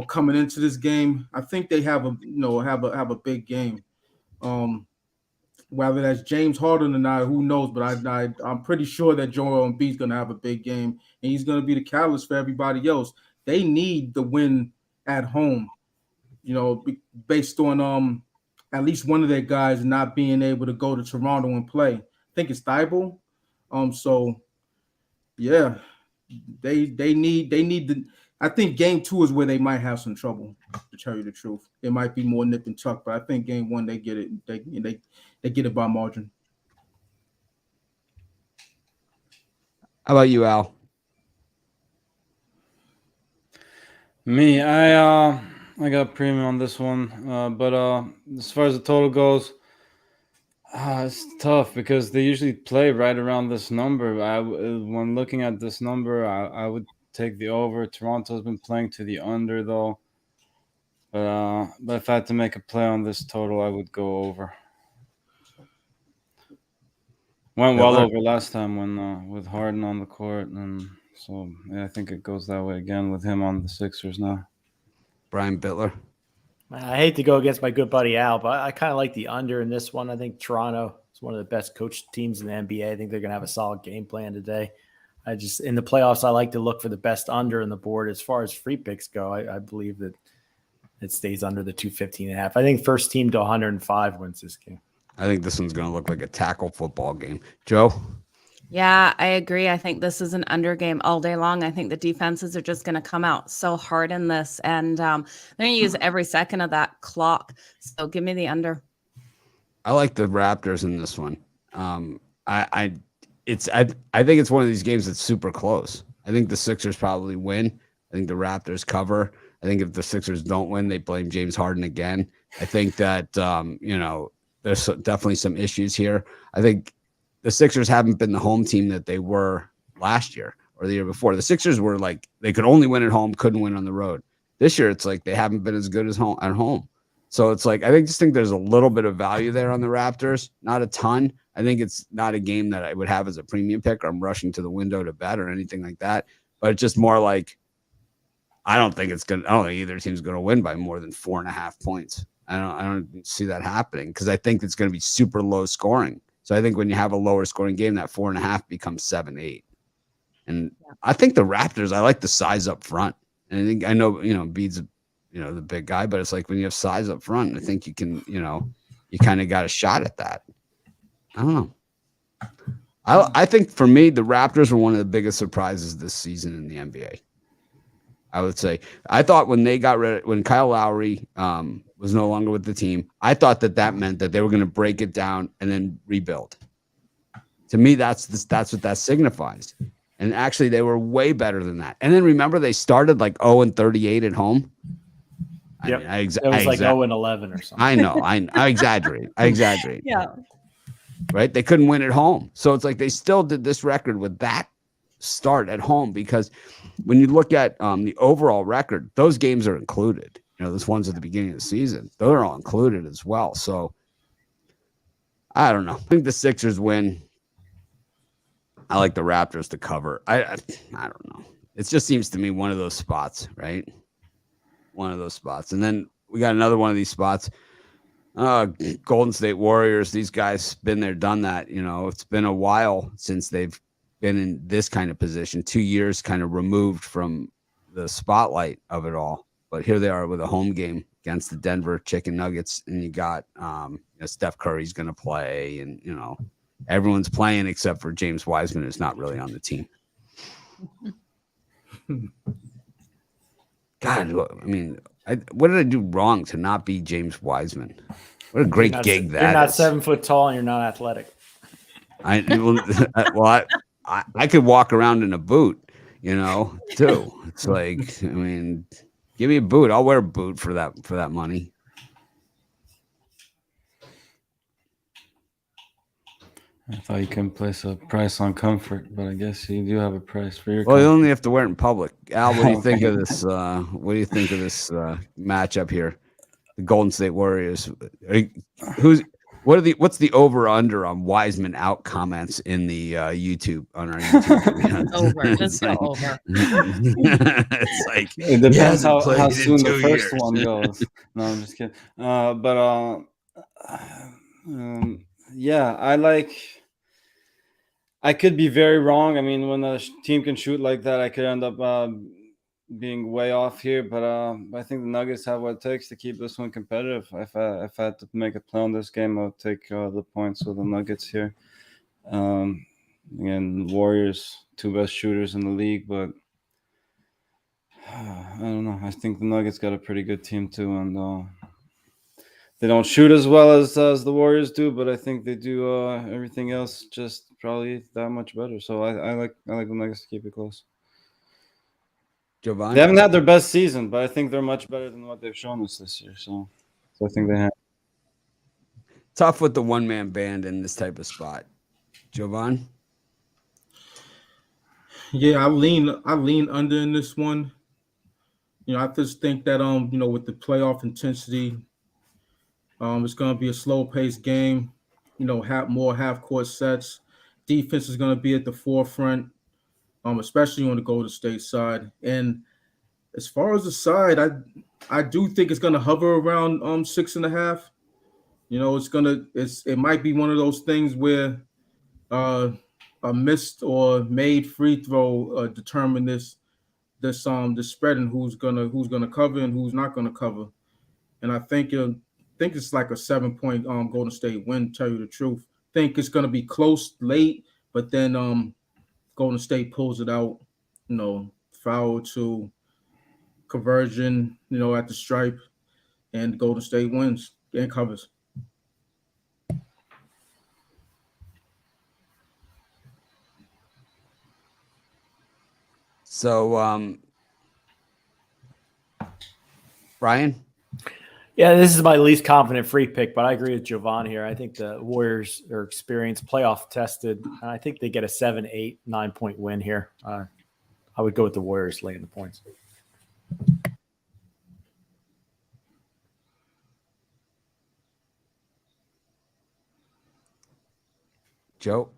coming into this game. I think they have a big game. Whether that's James Harden or not, who knows? But I'm pretty sure that Joel Embiid's going to have a big game, and he's going to be the catalyst for everybody else. They need the win at home, based on at least one of their guys not being able to go to Toronto and play. I think it's Thibault. So yeah, they need the. I think game two is where they might have some trouble. To tell you the truth, it might be more nip and tuck, but I think game one they get it. They get it by margin. How about you, Al? Me, I got premium on this one, but as far as the total goes, it's tough because they usually play right around this number. When looking at this number, I would take the over. Toronto's been playing to the under though, but if I had to make a play on this total, I would go over. Went well over last time when with Harden on the court and So yeah, I think it goes that way again with him on the Sixers now. Brian Bitler. I hate to go against my good buddy Al, but I kind of like the under in this one. I think Toronto is one of the best coached teams in the NBA. I think they're going to have a solid game plan today. In the playoffs, I like to look for the best under in the board. As far as free picks go, I believe that it stays under the 215.5. I think first team to 105 wins this game. I think this one's going to look like a tackle football game. Joe? Yeah, I agree. I think this is an under game all day long. I think the defenses are just going to come out so hard in this, and they're going to use every second of that clock. So give me the under. I like the Raptors in this one. I think it's one of these games that's super close. I think the Sixers probably win. I think the Raptors cover. I think if the Sixers don't win, they blame James Harden again. I think that there's definitely some issues here. I think the Sixers haven't been the home team that they were last year or the year before. The Sixers were like they could only win at home, couldn't win on the road. This year, it's like they haven't been as good as at home. So it's like I just think there's a little bit of value there on the Raptors, not a ton. I think it's not a game that I would have as a premium pick or I'm rushing to the window to bet or anything like that. But it's just more like I don't think either team's going to win by more than 4.5 points. I don't see that happening because I think it's going to be super low scoring. So I think when you have a lower scoring game, that 4.5 becomes 7-8. And I think the Raptors, I like the size up front. And I know, Bede's, the big guy, but it's like when you have size up front, I think you can, you kind of got a shot at that. I don't know. I think for me, the Raptors were one of the biggest surprises this season in the NBA. I would say I thought when Kyle Lowry was no longer with the team, I thought that meant that they were going to break it down and then rebuild. To me, that's what that signifies. And actually, they were way better than that. And then remember, they started like 0-38 at home. Yep. It was like 0-11 or something. I know. I exaggerate. Yeah. Right? They couldn't win at home. So it's like they still did this record with that start at home because when you look at the overall record, those games are included. Those ones at the beginning of the season, those are all included as well. So I don't know. I think the Sixers win. I like the Raptors to cover. I don't know. It just seems to me one of those spots, right? One of those spots. And then we got another one of these spots. Golden State Warriors, these guys been there, done that. It's been a while since they've been in this kind of position, 2 years kind of removed from the spotlight of it all. But here they are with a home game against the Denver Chicken Nuggets. And you got Steph Curry's going to play and, everyone's playing except for James Wiseman, who's not really on the team. God, what did I do wrong to not be James Wiseman? What a great gig that is. You're not 7 foot tall and you're not athletic. I could walk around in a boot, too. It's like, give me a boot. I'll wear a boot for that money. I thought you couldn't place a price on comfort, but I guess you do have a price for your. Well, you only have to wear it in public. Al, what do you think of this? What do you think of this matchup here? The Golden State Warriors. What's the over under on Wiseman out comments in the YouTube on our YouTube? Over, just go over. It's like it depends how soon the first one goes. No, I'm just kidding. Yeah, I could be very wrong. When a team can shoot like that, I could end up being way off here. But I think the Nuggets have what it takes to keep this one competitive. If I had to make a play on this game, I would take the points with the Nuggets here. Again, Warriors, 2 best shooters in the league, but I don't know. I think the Nuggets got a pretty good team too, and they don't shoot as well as the Warriors do, but I think they do everything else just probably that much better. So I like the Nuggets to keep it close. Giovanni? They haven't had their best season, but I think they're much better than what they've shown us this year. So I think they have. Tough with the one-man band in this type of spot. Giovanni? Yeah, I lean under in this one. I just think that with the playoff intensity, it's going to be a slow-paced game. Have more half-court sets. Defense is going to be at the forefront. especially on the Golden State side. And as far as the side, I do think it's gonna hover around 6.5. It might be one of those things where a missed or made free throw determine this spread and who's gonna cover and who's not gonna cover. And I think it's like a 7-point Golden State win. Tell you the truth, think it's gonna be close late, but then Golden State pulls it out. Foul to conversion. At the stripe, and Golden State wins and covers. So, Brian? Yeah, this is my least confident free pick, but I agree with Jovan here. I think the Warriors are experienced, playoff tested, and I think they get a 7, 8, 9-point win here. I would go with the Warriors laying the points. Joe?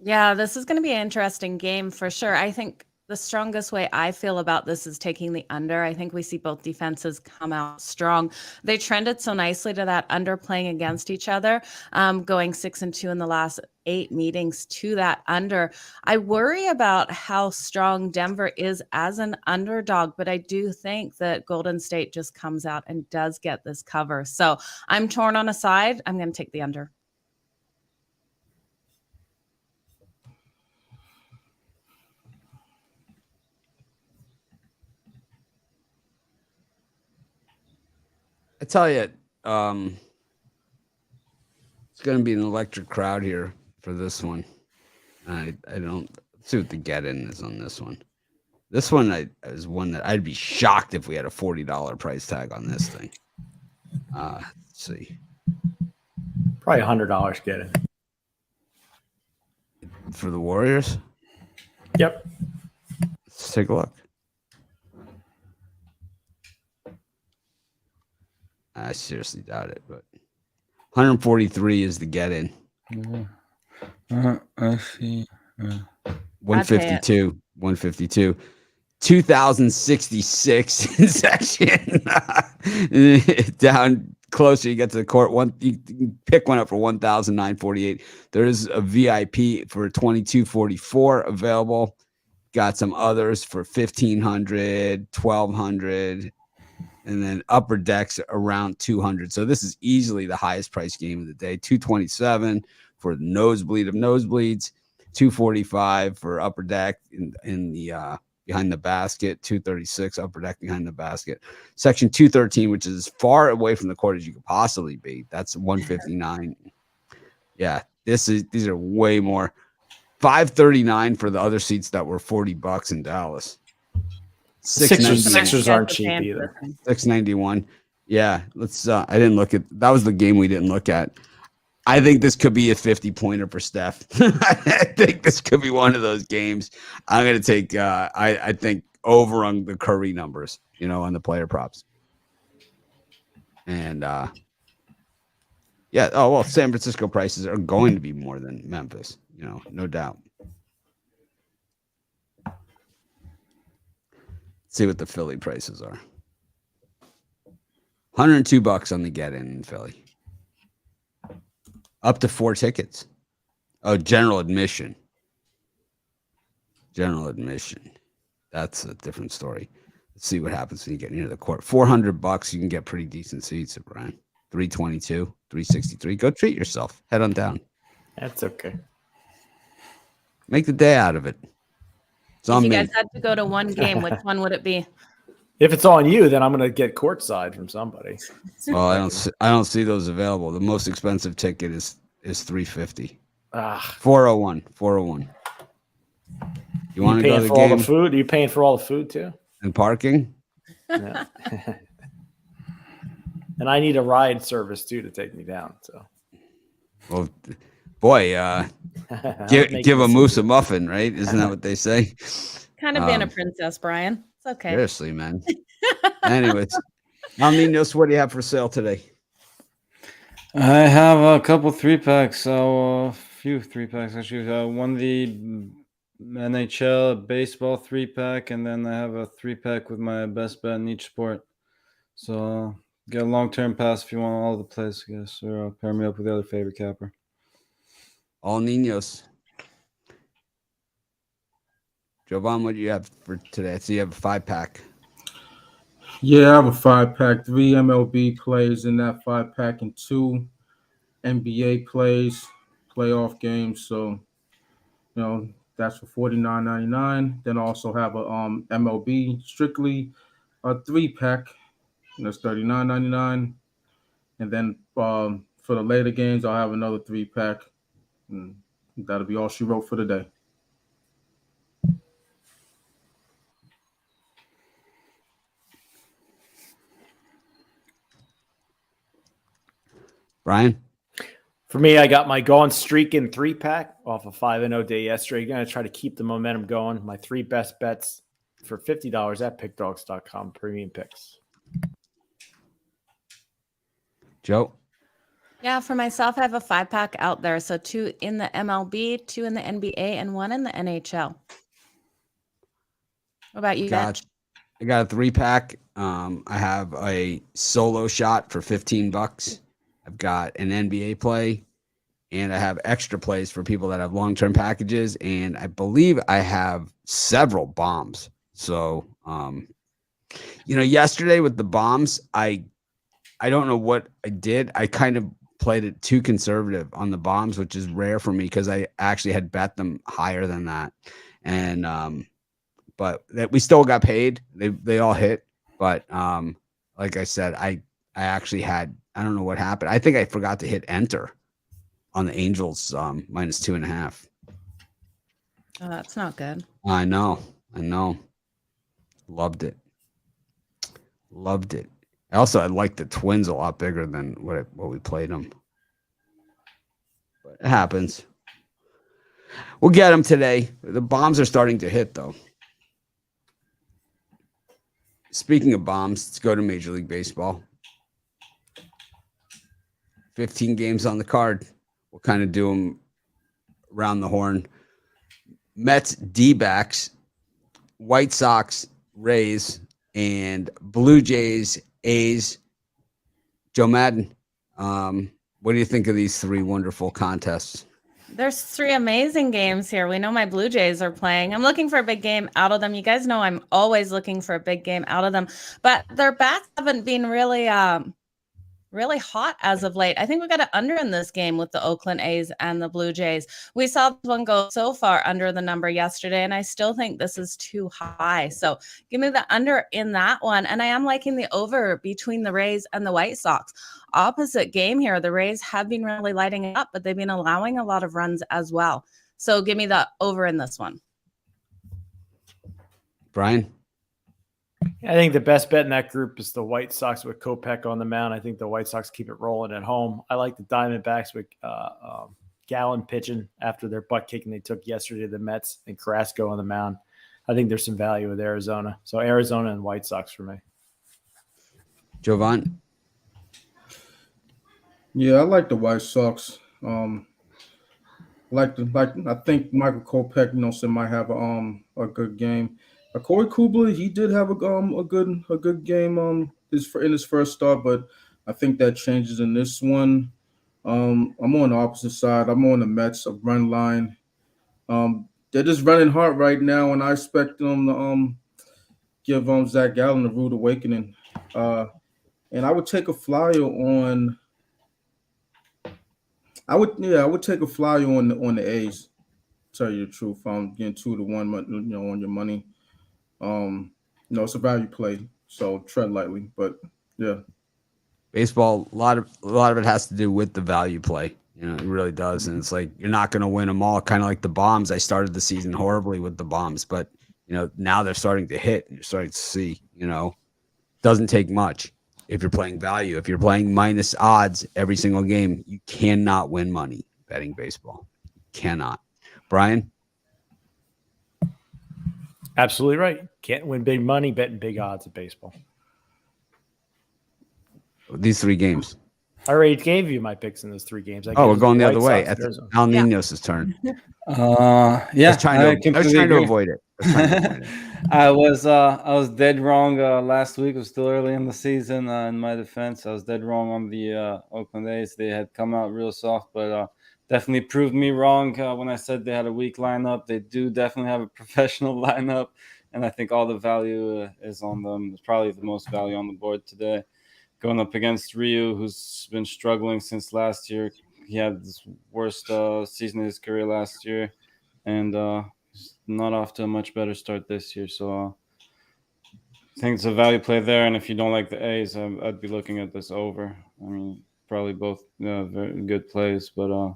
Yeah, this is going to be an interesting game for sure. I think the strongest way I feel about this is taking the under. I think we see both defenses come out strong. They trended so nicely to that under, playing against each other, going 6-2 in the last 8 meetings to that under. I worry about how strong Denver is as an underdog, but I do think that Golden State just comes out and does get this cover. So I'm torn on a side. I'm going to take the under. I tell you, it's going to be an electric crowd here for this one. I don't see what the get-in is on this one. This one is one that I'd be shocked if we had a $40 price tag on this thing. Let's see. Probably $100 get it. For the Warriors? Yep. Let's take a look. I seriously doubt it, but 143 is the get-in. I see. 152. 152. 2,066 in section. Down closer, you get to the court. You can pick one up for 1,948. There is a VIP for 2,244 available. Got some others for 1,500, 1,200. And then upper decks around 200. So this is easily the highest price game of the day. 227 for the nosebleed of nosebleeds. 245 for upper deck in the behind the basket. 236 upper deck behind the basket. Section 213, which is as far away from the court as you could possibly be. That's 159. Yeah, these are way more. 539 for the other seats that were $40 in Dallas. Sixers aren't cheap either. 691. Yeah, let's. I didn't look at. That was the game we didn't look at. I think this could be a 50-pointer for Steph. I think this could be one of those games. I'm going to take. I think over on the Curry numbers. On the player props. And yeah. Oh well, San Francisco prices are going to be more than Memphis. No doubt. See what the Philly prices are. $102 on the get-in in Philly. Up to 4 tickets. Oh, general admission. General admission. That's a different story. Let's see what happens when you get near the court. $400, you can get pretty decent seats, Brian. 322, 363. Go treat yourself. Head on down. That's okay. Make the day out of it. If you guys had to go to one game, which one would it be? If it's on you, then I'm going to get courtside from somebody. Well, I don't see those available. The most expensive ticket is $350. 401. You want to go to the for game? All the food? Are you paying for all the food too? And parking? Yeah. And I need a ride service too to take me down. So, well, boy, give a moose a muffin, right? Isn't that what they say? Kind of being a princess, Brian. It's okay. Seriously, man. Anyways, Alminos, what do you have for sale today? I have a couple 3-packs. So a few 3-packs actually. One the NHL baseball 3-pack, and then I have a 3-pack with my best bet in each sport. So get a long-term pass if you want all the plays, I guess, or pair me up with the other favorite capper. All Ninos. Jovan, what do you have for today? So you have a 5-pack. Yeah, I have a 5-pack, 3 MLB plays in that 5-pack, and 2 NBA plays, playoff games. So, that's for $49.99. Then I also have a MLB strictly a 3-pack, and that's $39.99. And then for the later games, I'll have another 3-pack. And that'll be all she wrote for the day. Brian? For me, I got my Gone Streaking 3-pack off a 5-0 day yesterday. Going to try to keep the momentum going. My 3 best bets for $50 at pickdogs.com, premium picks. Joe? Yeah, for myself, I have a 5-pack out there. So 2 in the MLB, 2 in the NBA, and 1 in the NHL. What about you, Mitch? I got a 3-pack. I have a solo shot for $15. I've got an NBA play, and I have extra plays for people that have long-term packages, and I believe I have several bombs. So, yesterday with the bombs, I don't know what I did. I kind of played it too conservative on the bombs, which is rare for me because I actually had bet them higher than that. And but that we still got paid. They all hit. But like I said, I actually had, I don't know what happened. I think I forgot to hit enter on the Angels -2.5. Oh, that's not good. I know. Loved it. I like the Twins a lot bigger than what we played them. But it happens. We'll get them today. The bombs are starting to hit, though. Speaking of bombs, let's go to Major League Baseball. 15 games on the card. We'll kind of do them around the horn. Mets, D-backs, White Sox, Rays, and Blue Jays, A's. Joe Madden, what do you think of these 3 wonderful contests? There's 3 amazing games here. We know my Blue Jays are playing. I'm looking for a big game out of them. You guys know I'm always looking for a big game out of them, but their bats haven't been really hot as of late. I think we got an under in this game with the Oakland A's and the Blue Jays. We saw this one go so far under the number yesterday, and I still think this is too high. So give me the under in that one. And I am liking the over between the Rays and the White Sox. Opposite game here. The Rays have been really lighting it up, but they've been allowing a lot of runs as well. So give me the over in this one. Brian? I think the best bet in that group is the White Sox with Kopech on the mound. I think the White Sox keep it rolling at home. I like the Diamondbacks with Gallen pitching after their butt kicking they took yesterday to the Mets, and Carrasco on the mound. I think there's some value with Arizona. So Arizona and White Sox for me. Jovan? Yeah, I like the White Sox. I think Michael Kopech, might have a good game. Corey Kubler, he did have a good game in his first start, but I think that changes in this one. I'm on the opposite side. I'm on the Mets, a run line. They're just running hard right now, and I expect them to give Zach Gallen a rude awakening. And I would take a flyer on. I would take a flyer on the A's. Tell you the truth, I'm getting 2-1, on your money. It's a value play, so tread lightly. But yeah, Baseball, a lot of it has to do with the value play. It really does, and it's like you're not going to win them all. Kind of like the bombs. I started the season horribly with the bombs, but now they're starting to hit, and you're starting to see. Doesn't take much if you're playing value. If you're playing minus odds every single game, you cannot win money betting baseball. Cannot. Brian? Absolutely right. Can't win big money betting big odds of baseball. These 3 games. I already gave you my picks in those 3 games. Oh, we're going the other way. Al Yeah. Ninos' turn. Yeah, I was trying to completely avoid it. I was dead wrong last week. It was still early in the season. In my defense, I was dead wrong on the Oakland A's. They had come out real soft, but definitely proved me wrong when I said they had a weak lineup. They do definitely have a professional lineup, and I think all the value is on them. It's probably the most value on the board today. Going up against Ryu, who's been struggling since last year. He had his worst season of his career last year, and he's not off to a much better start this year. So I think it's a value play there. And if you don't like the A's, I'd be looking at this over. I mean, probably both very good plays, but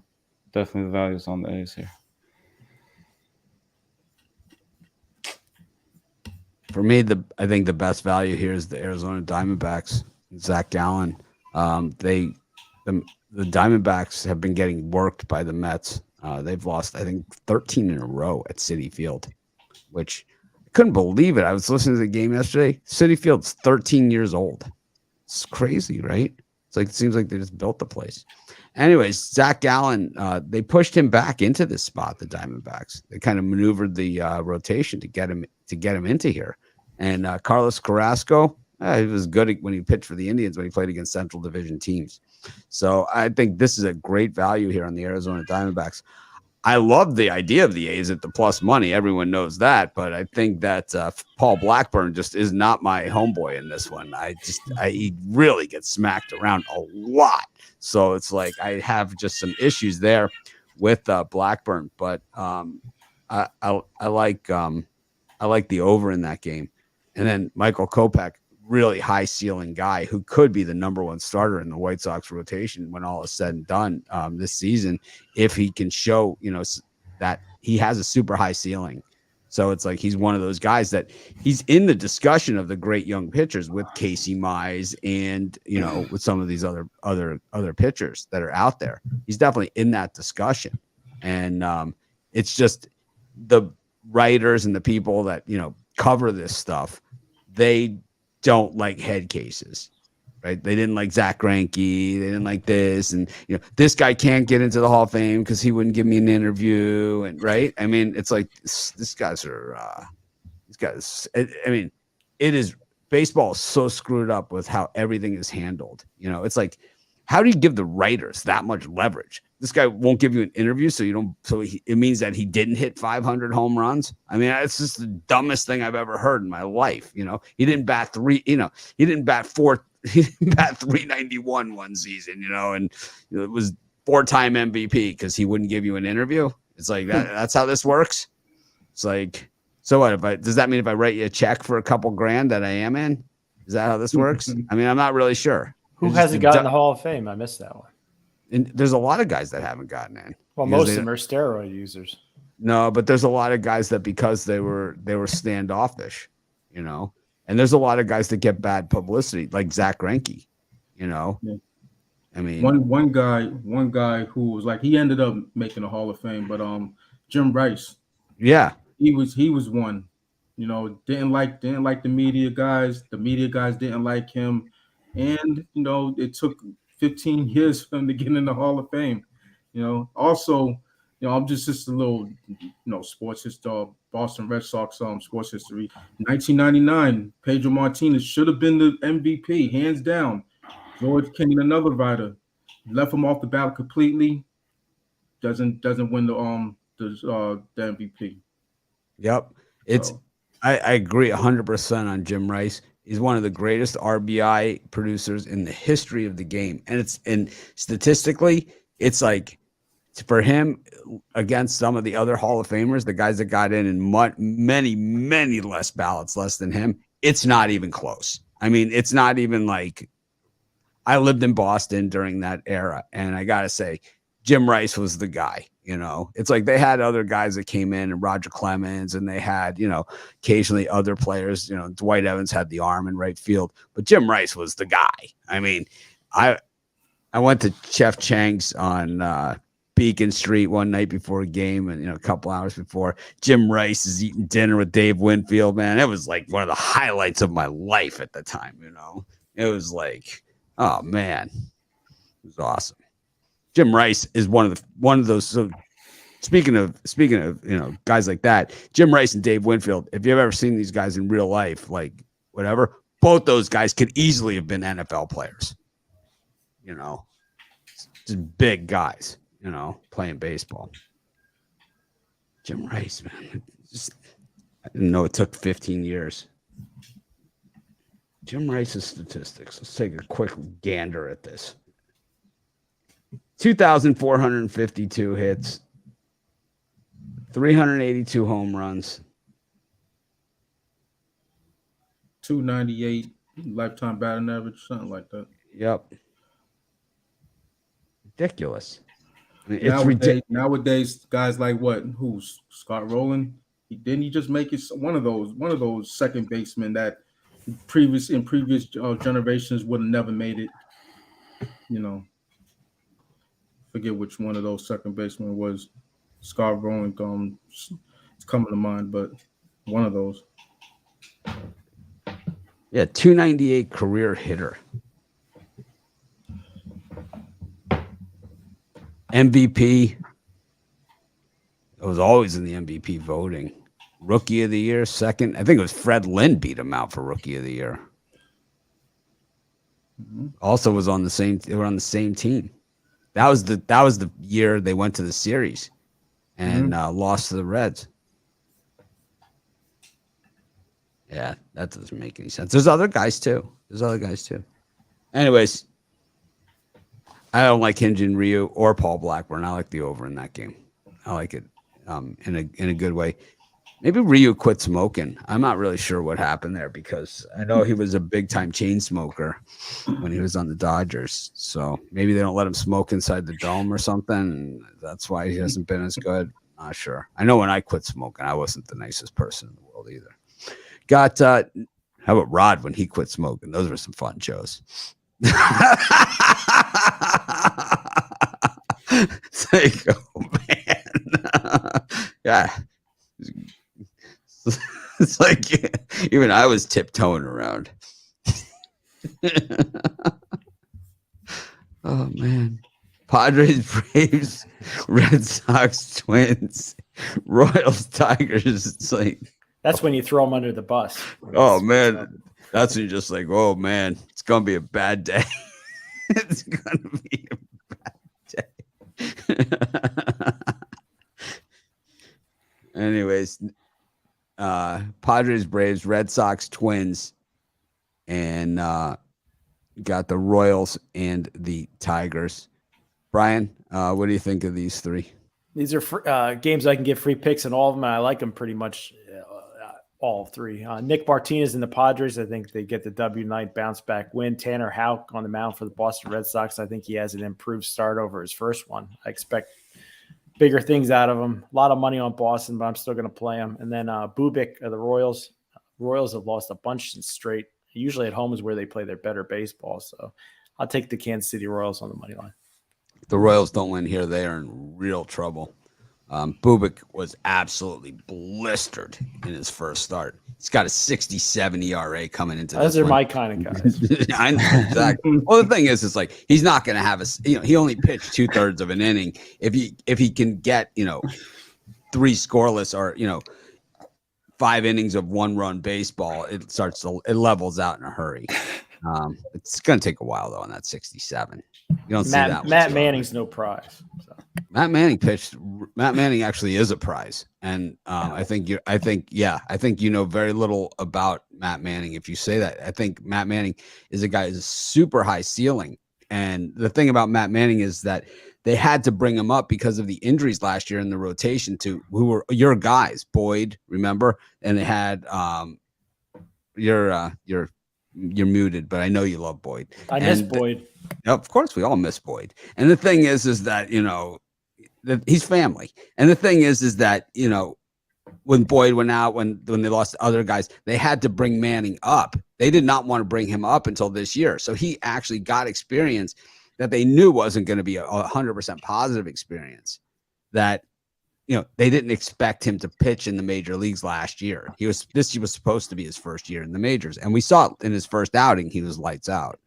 definitely the value is on the A's here. For me, I think the best value here is the Arizona Diamondbacks. Zach Gallen. The Diamondbacks have been getting worked by the Mets. They've lost, I think, 13 in a row at Citi Field, which I couldn't believe it. I was listening to the game yesterday. Citi Field's 13 years old. It's crazy, right? It seems like they just built the place. Anyways, Zach Gallen, they pushed him back into this spot, the Diamondbacks. They kind of maneuvered the rotation to get him into here. And Carlos Carrasco, he was good when he pitched for the Indians when he played against Central Division teams. So I think this is a great value here on the Arizona Diamondbacks. I love the idea of the A's at the plus money. Everyone knows that, but I think that Paul Blackburn just is not my homeboy in this one. He really gets smacked around a lot. So it's like I have just some issues there with Blackburn, but I like the over in that game. And then Michael Kopech, really high ceiling guy who could be the number 1 starter in the White Sox rotation when all is said and done this season, if he can show, that he has a super high ceiling. So it's like he's one of those guys that he's in the discussion of the great young pitchers with Casey Mize and, with some of these other pitchers that are out there. He's definitely in that discussion. And it's just the writers and the people that, cover this stuff, they don't like head cases, right? They didn't like Zach Greinke. They didn't like this. And, this guy can't get into the Hall of Fame because he wouldn't give me an interview. And right. I mean, it's like these guys are, it is, baseball is so screwed up with how everything is handled. It's like, how do you give the writers that much leverage? This guy won't give you an interview, it means that he didn't hit 500 home runs. I mean, it's just the dumbest thing I've ever heard in my life. He didn't bat 391 one season, and it was 4-time MVP because he wouldn't give you an interview. It's like that's how this works. It's like, so what? Does that mean if I write you a check for a couple grand that I am in? Is that how this works? I mean, I'm not really sure. Who hasn't gotten the Hall of Fame? I missed that one. And there's a lot of guys that haven't gotten in. Well, most of them are steroid users. No, but there's a lot of guys that because they were standoffish, and there's a lot of guys that get bad publicity, like Zach Greinke, Yeah. I mean, one guy who was like, he ended up making the Hall of Fame, but Jim Rice. Yeah, he was one. Didn't like the media guys. The media guys didn't like him, and it took 15 years for him to get in the Hall of Fame. Also, I'm just a little, sports history, Boston Red Sox sports history. 1999, Pedro Martinez should have been the MVP, hands down. George King, another writer, left him off the ballot completely. Doesn't win the MVP. Yep. I agree 100% on Jim Rice. He's one of the greatest RBI producers in the history of the game. And statistically, it's like for him against some of the other Hall of Famers, the guys that got in many, many less ballots less than him, it's not even close. I mean, it's not even like I lived in Boston during that era. And I got to say, Jim Rice was the guy. It's like they had other guys that came in and Roger Clemens, and they had, occasionally other players, Dwight Evans had the arm in right field, but Jim Rice was the guy. I mean, I went to Chef Chang's on Beacon Street one night before a game, and, a couple hours before, Jim Rice is eating dinner with Dave Winfield, man. It was like one of the highlights of my life at the time. It was like, oh man. It was awesome. Jim Rice is one of those. So speaking of guys like that, Jim Rice and Dave Winfield. If you've ever seen these guys in real life, like whatever, both those guys could easily have been NFL players. Just big guys. Playing baseball. Jim Rice, man. I didn't know it took 15 years. Jim Rice's statistics. Let's take a quick gander at this. 2,452 hits, 382 home runs, 298 lifetime batting average, something like that. Yep. Ridiculous. I mean, it's ridiculous. Nowadays, guys like who's Scott Rowland? Didn't he just make it one of those second basemen that previous generations would have never made it? Forget which one of those second basemen was. Scott Rowland, it's coming to mind, but one of those. Yeah, 298 career hitter. MVP. It was always in the MVP voting. Rookie of the year, second. I think it was Fred Lynn beat him out for Rookie of the Year. Mm-hmm. Also was on the same. They were on the same team. That was the year they went to the series and lost to the Reds. Yeah, that doesn't make any sense. There's other guys too. Anyways, I don't like Hyun-Jin Ryu or Paul Blackburn. I like the over in that game. I like it in a good way. Maybe Ryu quit smoking. I'm not really sure what happened there because I know he was a big time chain smoker when he was on the Dodgers. So maybe they don't let him smoke inside the dome or something. And that's why he hasn't been as good. Not sure. I know when I quit smoking, I wasn't the nicest person in the world either. Got how about Rod when he quit smoking? Those were some fun shows. It's like, oh man. Yeah. It's like even I was tiptoeing around. Oh man. Padres, Braves, Red Sox, Twins, Royals, Tigers. It's like that's when you throw them under the bus. Oh man. That's when you're just like, oh man, it's gonna be a bad day. It's gonna be a bad day. Anyways, Padres, Braves, Red Sox, Twins, and got the Royals and the Tigers. Brian, what do you think of these three? These are games I can get free picks in all of them, and I like them pretty much all three. Nick Martinez and the Padres, I think they get the W night bounce back win. Tanner Houck on the mound for the Boston Red Sox. I think he has an improved start over his first one. I expect bigger things out of him. A lot of money on Boston, but I'm still going to play him. And then Bubic of the Royals. Royals have lost a bunch straight. Usually at home is where they play their better baseball. So I'll take the Kansas City Royals on the money line. If the Royals don't win here, they are in real trouble. Bubic was absolutely blistered in his first start. He's got a 67 ERA coming into this. Those are my kind of guys. I know, exactly. Well, the thing is like he's not going to have he only pitched 2/3 of an inning. If he can get 3 scoreless or 5 innings of 1-run baseball, it levels out in a hurry. It's going to take a while though on that 67. You don't see that. Matt Manning's no prize. So. Matt Manning pitched. Matt Manning actually is a prize, and I think you know very little about Matt Manning if you say that. I think Matt Manning is a guy who's a super high ceiling, and the thing about Matt Manning is that they had to bring him up because of the injuries last year in the rotation to who were your guys, Boyd, remember, and they had you're muted, but I know you love Boyd. I miss Boyd. Of course, we all miss Boyd. And the thing is that he's family. And the thing is that when Boyd went out, when they lost other guys, they had to bring Manning up. They did not want to bring him up until this year. So he actually got experience that they knew wasn't going to be 100% positive experience. That they didn't expect him to pitch in the major leagues last year. This was supposed to be his first year in the majors, and we saw it in his first outing. He was lights out.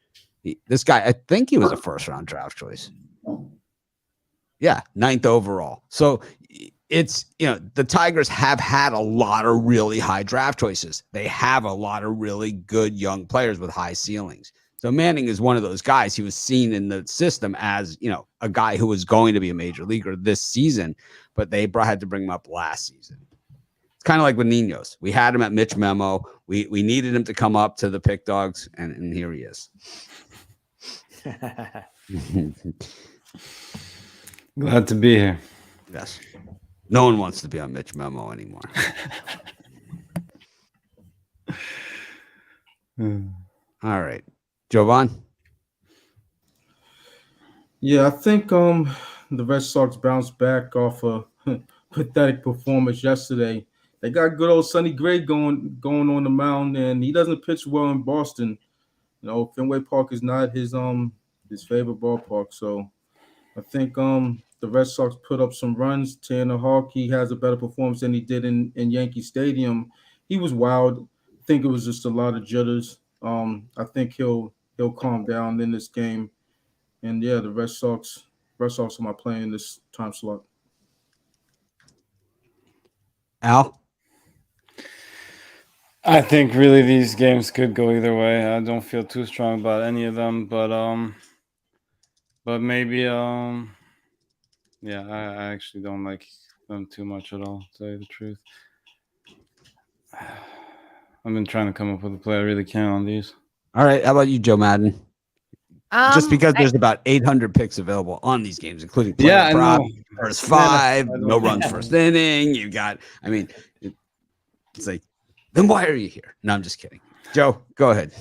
This guy, I think he was a first-round draft choice. Yeah, 9th overall. So it's, the Tigers have had a lot of really high draft choices. They have a lot of really good young players with high ceilings. So Manning is one of those guys. He was seen in the system as, a guy who was going to be a major leaguer this season, but they had to bring him up last season. It's kind of like with Ninos. We had him at Mitch Memo. We needed him to come up to the pick dogs, and here he is. Glad to be here. Yes. No one wants to be on Mitch Memo anymore. All right. Jovan? Yeah, I think the Red Sox bounced back off a pathetic performance yesterday. They got good old Sonny Gray going on the mound, and he doesn't pitch well in Boston. Fenway Park is not his favorite ballpark. So I think the Red Sox put up some runs. Tanner Hawk, he has a better performance than he did in Yankee Stadium. He was wild. I think it was just a lot of jitters. I think he'll calm down in this game. And yeah, the Red Sox are my play in this time slot. Al? I think really these games could go either way. I don't feel too strong about any of them, but maybe yeah, I actually don't like them too much at all, to tell you the truth. I've been trying to come up with a play I really can on these. All right. How about you, Joe Madden? Just because there's about 800 picks available on these games, including prop, first 5, no runs first inning. You got, it's like, then why are you here? No, I'm just kidding. Joe, go ahead.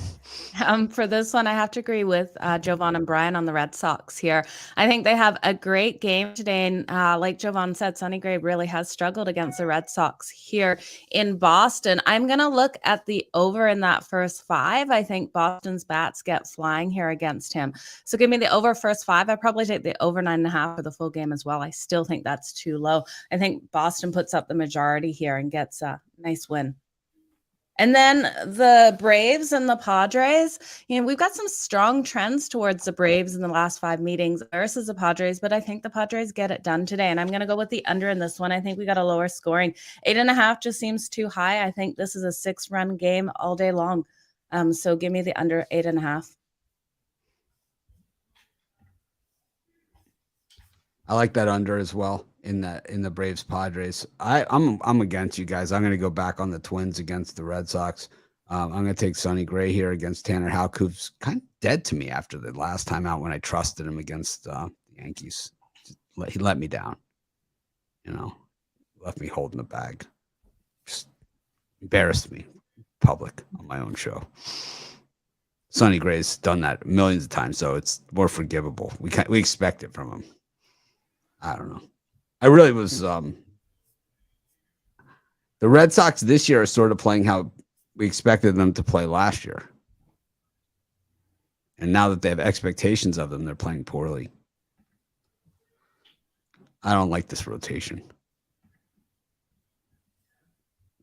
For this one, I have to agree with Jovan and Brian on the Red Sox here. I think they have a great game today. And like Jovan said, Sonny Gray really has struggled against the Red Sox here in Boston. I'm going to look at the over in that first 5. I think Boston's bats get flying here against him. So give me the over first 5. I probably take the over 9.5 for the full game as well. I still think that's too low. I think Boston puts up the majority here and gets a nice win. And then the Braves and the Padres, we've got some strong trends towards the Braves in the last 5 meetings versus the Padres, but I think the Padres get it done today. And I'm going to go with the under in this one. I think we got a lower scoring. 8.5 just seems too high. I think this is a 6-run game all day long. So give me the under 8.5. I like that under as well in the Braves Padres. I'm against you guys. I'm going to go back on the Twins against the Red Sox. I'm going to take Sonny Gray here against Tanner Houck, who's kind of dead to me after the last time out when I trusted him against the Yankees. He let me down. Left me holding the bag. Just embarrassed me in public on my own show. Sonny Gray's done that millions of times, so it's more forgivable. We expect it from him. I don't know. I really was. The Red Sox this year are sort of playing how we expected them to play last year. And now that they have expectations of them, they're playing poorly. I don't like this rotation.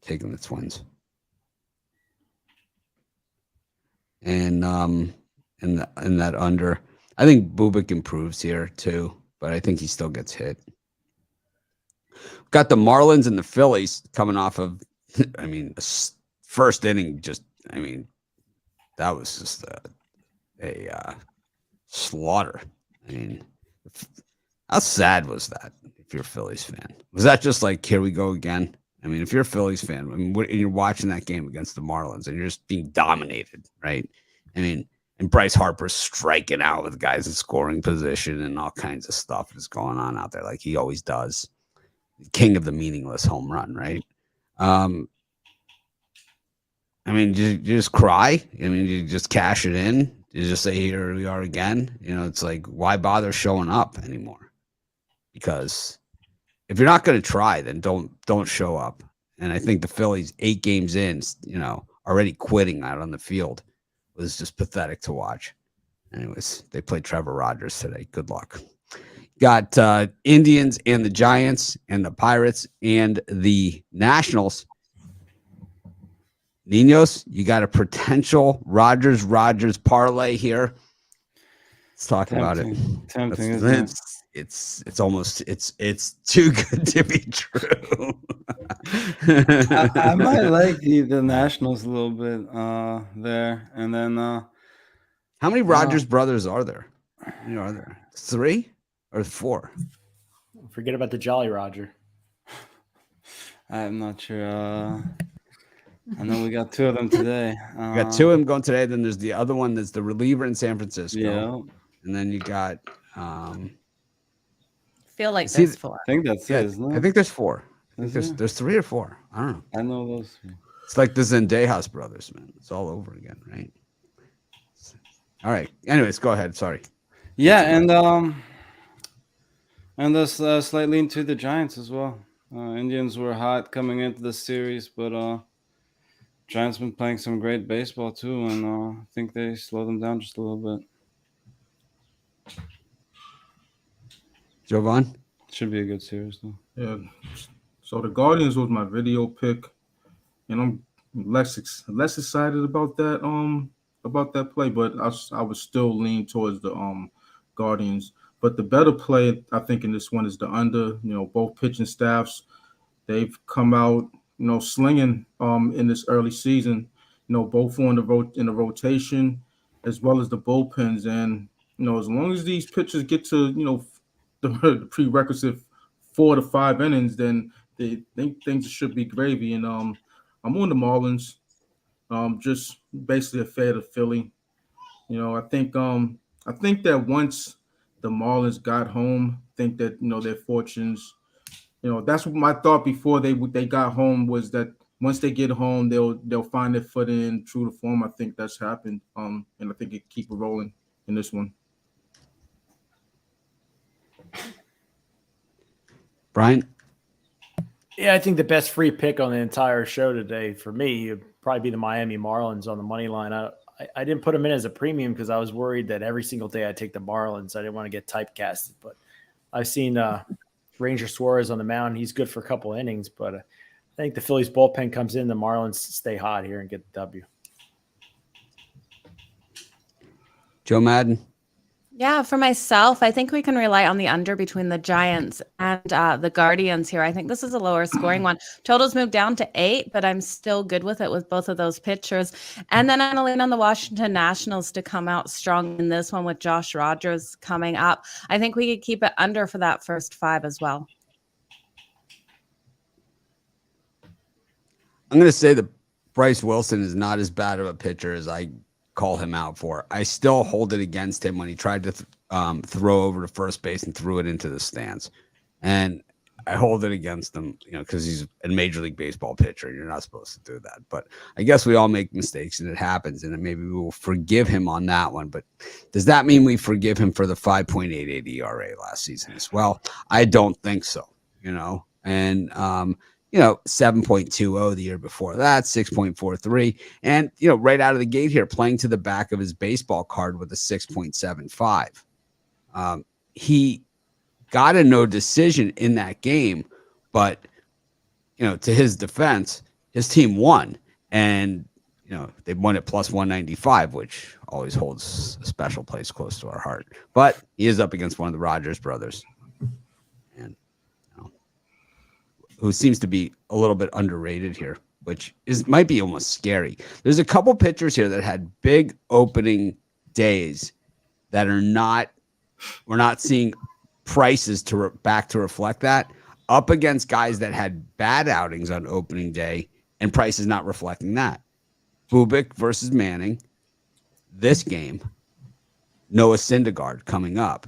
Taking the Twins. And in that under, I think Bubik improves here too, but I think he still gets hit. Got the Marlins and the Phillies coming off of, first inning. That was just a slaughter. How sad was that? If you're a Phillies fan, was that just like, here we go again? If you're a Phillies fan, and you're watching that game against the Marlins, and you're just being dominated, right? And Bryce Harper's striking out with guys in scoring position, and all kinds of stuff is going on out there, like he always does. King of the meaningless home run, right? You just cry. You just cash it in. You just say, here we are again. It's like, why bother showing up anymore? Because if you're not going to try, then don't show up. And I think the Phillies, 8 games in, already quitting out on the field was just pathetic to watch. Anyways, they played Trevor Rogers today. Good luck. Got Indians and the Giants and the Pirates and the Nationals. Ninos, you got a potential Rogers parlay here. Let's talk about it. Tempting, isn't it? It's almost it's too good to be true. I might like the Nationals a little bit there, and then How many Rogers brothers are there? How many are there? 3 or 4? Forget about the Jolly Roger. I'm not sure. I know we got 2 of them today. You got 2 of them going today. Then there's the other one that's the reliever in San Francisco. Yeah, And then you got Feel like See, there's 4. I think that's it, isn't it? I think there's 4. I think Is there? there's 3 or 4. I don't know. I know those 3. It's like the Zendejas brothers, man. It's all over again, right? All right. Anyways, go ahead. Sorry. Yeah, and this slightly into the Giants as well. Indians were hot coming into the series, but Giants been playing some great baseball too, and I think they slowed them down just a little bit. Jovan? Should be a good series though. Yeah. So the Guardians was my video pick, and I'm less excited about that play, but I would still lean towards the Guardians. But the better play, I think, in this one is the under. Both pitching staffs, they've come out, slinging in this early season. Both in the rotation as well as the bullpens, and as long as these pitchers get to the prerequisite 4 to 5 innings, then they think things should be gravy. And I'm on the Marlins, just basically a fade of Philly. I think that once the Marlins got home, I think that their fortunes. That's what my thought before they got home was that once they get home, they'll find their footing in true to form. I think that's happened. And I think it keep it rolling in this one. Brian? Yeah, I think the best free pick on the entire show today for me would probably be the Miami Marlins on the money line. I didn't put them in as a premium because I was worried that every single day I'd take the Marlins. I didn't want to get typecasted, but I've seen Ranger Suarez on the mound. He's good for a couple innings, but I think the Phillies bullpen comes in. The Marlins stay hot here and get the W. Joe Madden? Yeah, for myself, I think we can rely on the under between the Giants and the Guardians here. I think this is a lower scoring one. Totals moved down to 8, but I'm still good with it with both of those pitchers. And then I'm going to lean on the Washington Nationals to come out strong in this one with Josh Rogers coming up. I think we could keep it under for that first 5 as well. I'm going to say that Bryce Wilson is not as bad of a pitcher as I call him out for. I still hold it against him when he tried to throw over to first base and threw it into the stands. And I hold it against him, because he's a Major League Baseball pitcher and you're not supposed to do that. But I guess we all make mistakes and it happens, and maybe we will forgive him on that one. But does that mean we forgive him for the 5.88 ERA last season as well? I don't think so, and 7.20 the year before that, 6.43. And, right out of the gate here, playing to the back of his baseball card with a 6.75. He got a no decision in that game, but, to his defense, his team won. And, they won at plus 195, which always holds a special place close to our heart. But he is up against one of the Rogers brothers. Who seems to be a little bit underrated here, which might be almost scary. There's a couple pitchers here that had big opening days that we're not seeing prices back to reflect that, up against guys that had bad outings on opening day and prices not reflecting that. Bubik versus Manning, this game, Noah Syndergaard coming up,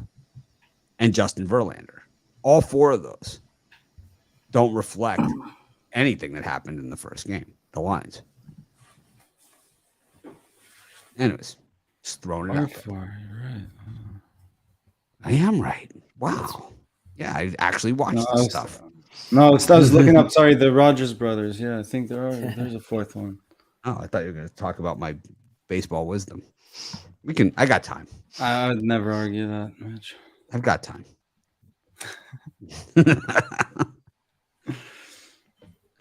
and Justin Verlander. All 4 of those don't reflect anything that happened in the first game, the lines. Anyways, just throwing it out there. You're right. I am right. Wow. Yeah, I actually watched this stuff. No, I was looking up. Sorry, the Rogers brothers. Yeah, I think there's a 4th one. Oh, I thought you were going to talk about my baseball wisdom. I got time. I would never argue that, Mitch. I've got time.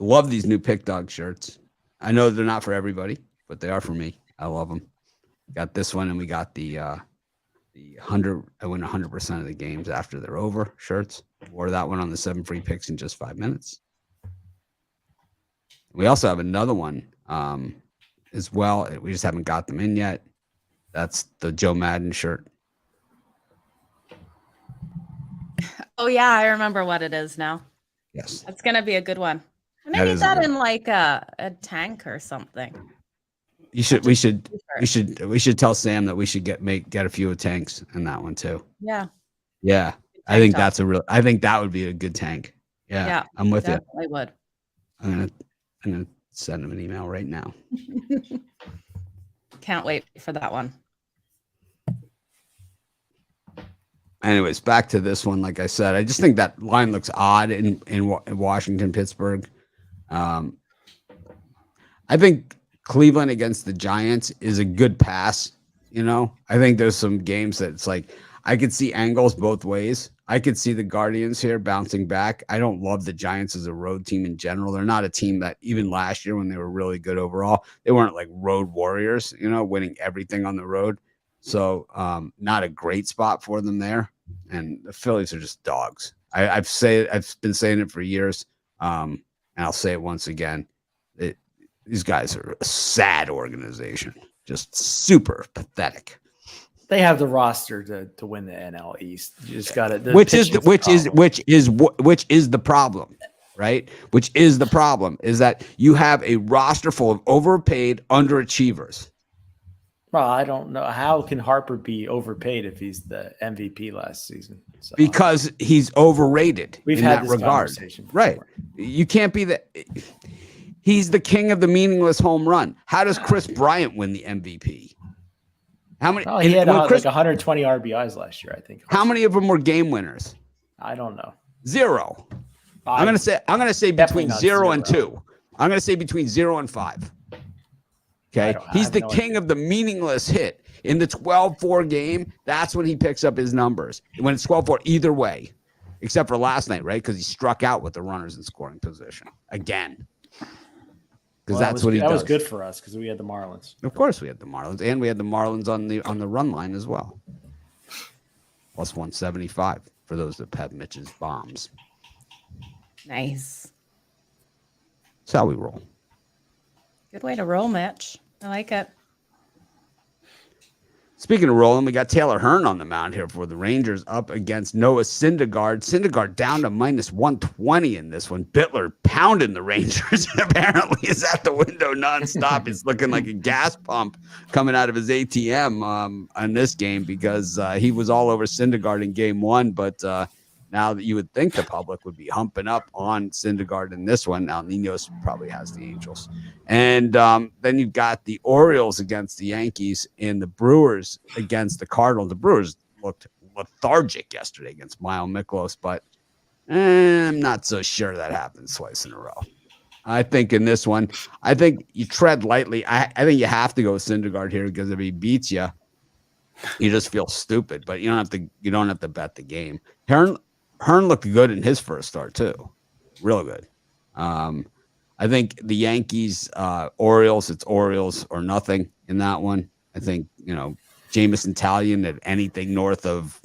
Love these new Pick Dog shirts. I know they're not for everybody, but they are for me. I love them. Got this one, and we got the I win 100% of the games after they're over shirts. Wore that one on the 7 free picks in just 5 minutes. We also have another one as well. We just haven't got them in yet. That's the Joe Madden shirt. Oh yeah, I remember what it is now. Yes. That's gonna be a good one. And I That need is a that good in like a tank or something. We should tell Sam that we should get a few of tanks in that one too. Yeah. Yeah. I think that would be a good tank. Yeah. Yeah, I'm with you. definitely would. I'm gonna send him an email right now. Can't wait for that one. Anyways, back to this one. Like I said, I just think that line looks odd in Washington, Pittsburgh. I think Cleveland against the Giants is a good pass. I think there's some games that it's like I could see angles both ways. I could see the Guardians here bouncing back. I don't love the Giants as a road team in general. They're not a team that even last year when they were really good overall, they weren't like road warriors, winning everything on the road. So not a great spot for them there. And the Phillies are just dogs. I've been saying it for years, and I'll say it once again. These guys are a sad organization, just super pathetic. They have the roster to win the NL East. You just got it. Which is the problem, right? Which is the problem is that you have a roster full of overpaid underachievers. Well, I don't know. How can Harper be overpaid if he's the MVP last season? So, because he's overrated. We've in had that this regard, conversation before. right? You can't be the. He's the king of the meaningless home run. How does Chris Bryant win the MVP? How many? Oh, he had like 120 RBIs last year, I think. How many of them were game winners? I don't know. 0. I'm gonna say between 0 and 2. I'm gonna say between 0 and 5. Okay, he's the king of the meaningless hit in the 12-4 game. That's when he picks up his numbers. When it's 12-4, either way, except for last night, right? Because he struck out with the runners in scoring position again. Because that's what he does. That was good for us because we had the Marlins. Of course, we had the Marlins, and we had the Marlins on the run line as well. Plus 175 for those that have Mitch's bombs. Nice. That's how we roll. Good way to roll, Mitch. I like it. Speaking of rolling, we got Taylor Hearn on the mound here for the Rangers up against Noah Syndergaard. Syndergaard down to minus 120 in this one. Bittler pounding the Rangers and apparently is at the window nonstop. It's looking like a gas pump coming out of his ATM on this game because he was all over Syndergaard in game 1, but now that you would think the public would be humping up on Syndergaard in this one. Now, Ninos probably has the Angels. And then you've got the Orioles against the Yankees and the Brewers against the Cardinals. The Brewers looked lethargic yesterday against Mile Miklos, but I'm not so sure that happens twice in a row. I think in this one, I think you tread lightly. I think you have to go with Syndergaard here because if he beats you, you just feel stupid. But you don't have to bet the game. Hearn looked good in his first start too, real good. I think the Yankees, Orioles, it's Orioles or nothing in that one. I think Jameson Taillon at anything north of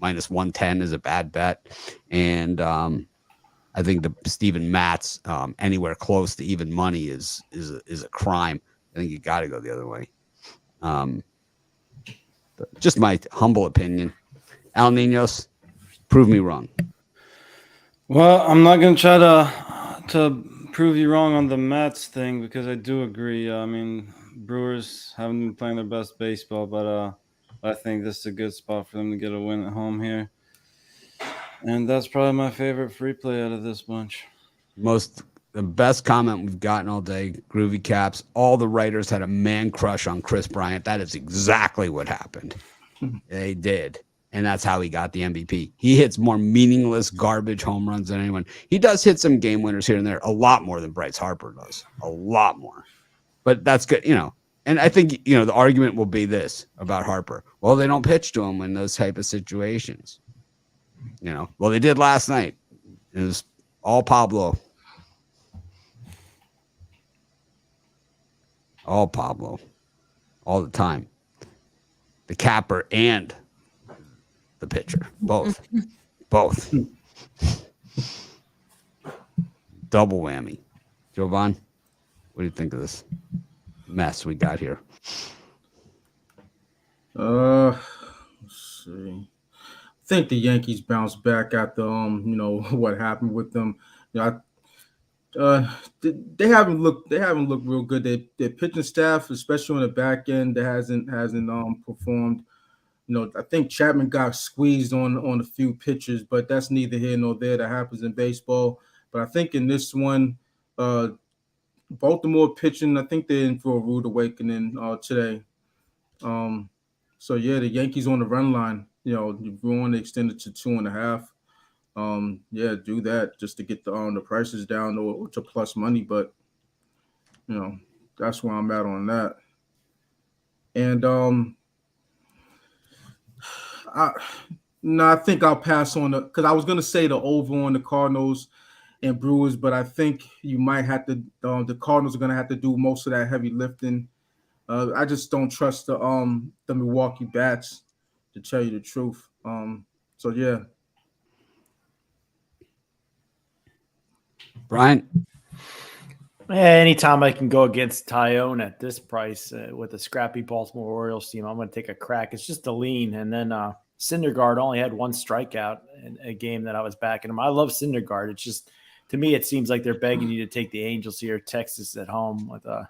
minus 110 is a bad bet, and I think the Steven Matz anywhere close to even money is a crime. I think you got to go the other way. Just my humble opinion. Al Ninos, prove me wrong. Well, I'm not going to try to prove you wrong on the Mets thing because I do agree. I mean, Brewers haven't been playing their best baseball, but I think this is a good spot for them to get a win at home here. And that's probably my favorite free play out of this bunch. The best comment we've gotten all day, Groovy Caps. All the writers had a man crush on Chris Bryant. That is exactly what happened. They did. And that's how he got the MVP. He hits more meaningless garbage home runs than anyone. He does hit some game winners here and there, a lot more than Bryce Harper does. A lot more. But that's good, And I think, the argument will be this about Harper. Well, they don't pitch to him in those type of situations. Well, they did last night. It was all Pablo. All Pablo. All the time. the capper and the pitcher. Both. Double whammy. Jovan, what do you think of this mess we got here? Let's see. I think the Yankees bounced back after what happened with them. They haven't looked real good. Their pitching staff, especially on the back end, that hasn't performed. I think Chapman got squeezed on a few pitches, but that's neither here nor there. That happens in baseball. But I think in this one, Baltimore pitching, I think they're in for a rude awakening today. So yeah, the Yankees on the run line. You want to extend it to 2.5. Yeah, do that just to get the prices down or to plus money. But that's where I'm at on that. And I think I'll pass on because I was gonna say the over on the Cardinals and Brewers, but I think you might have to. The Cardinals are gonna have to do most of that heavy lifting. I just don't trust the Milwaukee bats, to tell you the truth. So yeah. Brian? Anytime I can go against Tyone at this price with a scrappy Baltimore Orioles team, I'm going to take a crack. It's just a lean. And then Syndergaard only had one strikeout in a game that I was backing him. I love Syndergaard. It's just, to me, it seems like they're begging you to take the Angels here. Texas at home. With I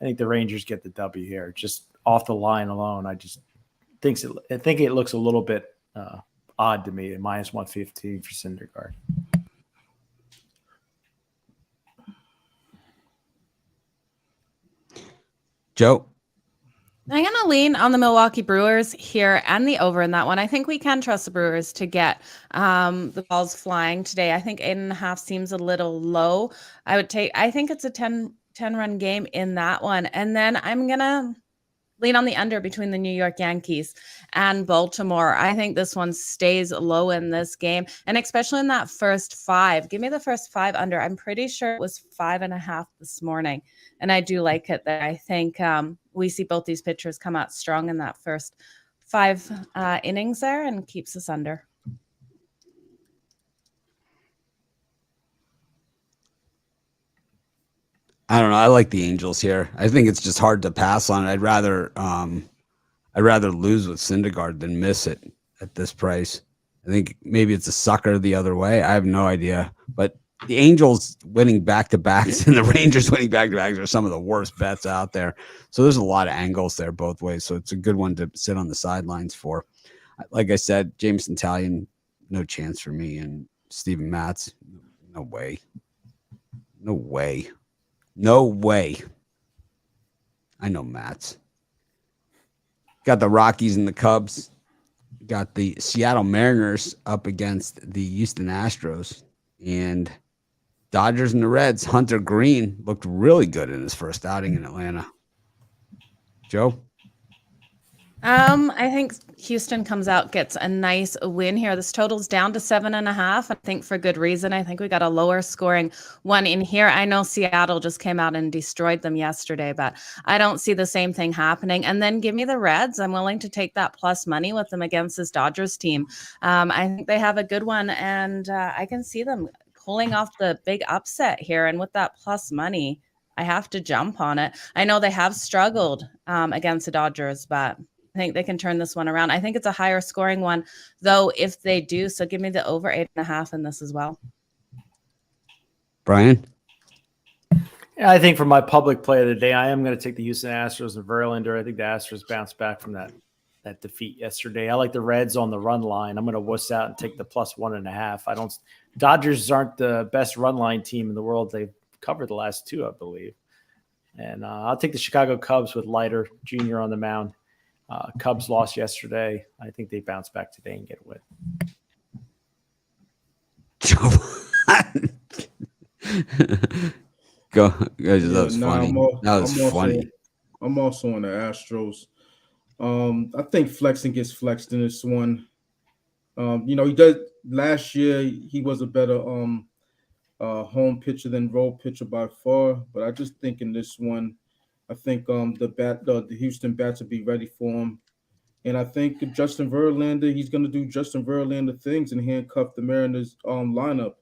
think the Rangers get the W here. Just off the line alone, I think it looks a little bit odd to me at minus 115 for Syndergaard. Joe? I'm going to lean on the Milwaukee Brewers here and the over in that one. I think we can trust the Brewers to get the balls flying today. I think 8.5 seems a little low. I think it's a 10-run game in that one. And then I'm going to lean on the under between the New York Yankees and Baltimore. I think this one stays low in this game, and especially in that first 5. Give me the first 5 under. I'm pretty sure it was 5.5 this morning, and I do like it there. I think we see both these pitchers come out strong in that first 5 innings there and keeps us under. I don't know. I like the Angels here. I think it's just hard to pass on it. I'd rather lose with Syndergaard than miss it at this price. I think maybe it's a sucker the other way. I have no idea. But the Angels winning back-to-backs and the Rangers winning back-to-backs are some of the worst bets out there. So there's a lot of angles there both ways. So it's a good one to sit on the sidelines for. Like I said, Jameson Taillon, no chance for me. And Steven Matz, no way. No way. No way. I know Matz. Got the Rockies and the Cubs. Got the Seattle Mariners up against the Houston Astros. And Dodgers and the Reds. Hunter Green looked really good in his first outing in Atlanta. Joe? I think Houston comes out, gets a nice win here. This total's down to 7.5. I think for good reason. I think we got a lower scoring one in here. I know Seattle just came out and destroyed them yesterday, but I don't see the same thing happening. And then give me the Reds. I'm willing to take that plus money with them against this Dodgers team. I think they have a good one, and I can see them pulling off the big upset here. And with that plus money, I have to jump on it. I know they have struggled against the Dodgers, but I think they can turn this one around. I think it's a higher scoring one, though, if they do. So give me the over 8.5 in this as well. Brian? Yeah, I think for my public play of the day, I am going to take the Houston Astros and Verlander. I think the Astros bounced back from that defeat yesterday. I like the Reds on the run line. I'm going to wuss out and take the plus 1.5. Dodgers aren't the best run line team in the world. They've covered the last 2, I believe. And I'll take the Chicago Cubs with Leiter Jr. on the mound. Cubs lost yesterday. I think they bounce back today and get a win. Go. That was funny. That was funny. I'm also on the Astros. I think flexing gets flexed in this one. He does. Last year, he was a better home pitcher than road pitcher by far. But I just think in this one, I think the Houston bats will be ready for him. And I think Justin Verlander, he's going to do Justin Verlander things and handcuff the Mariners lineup.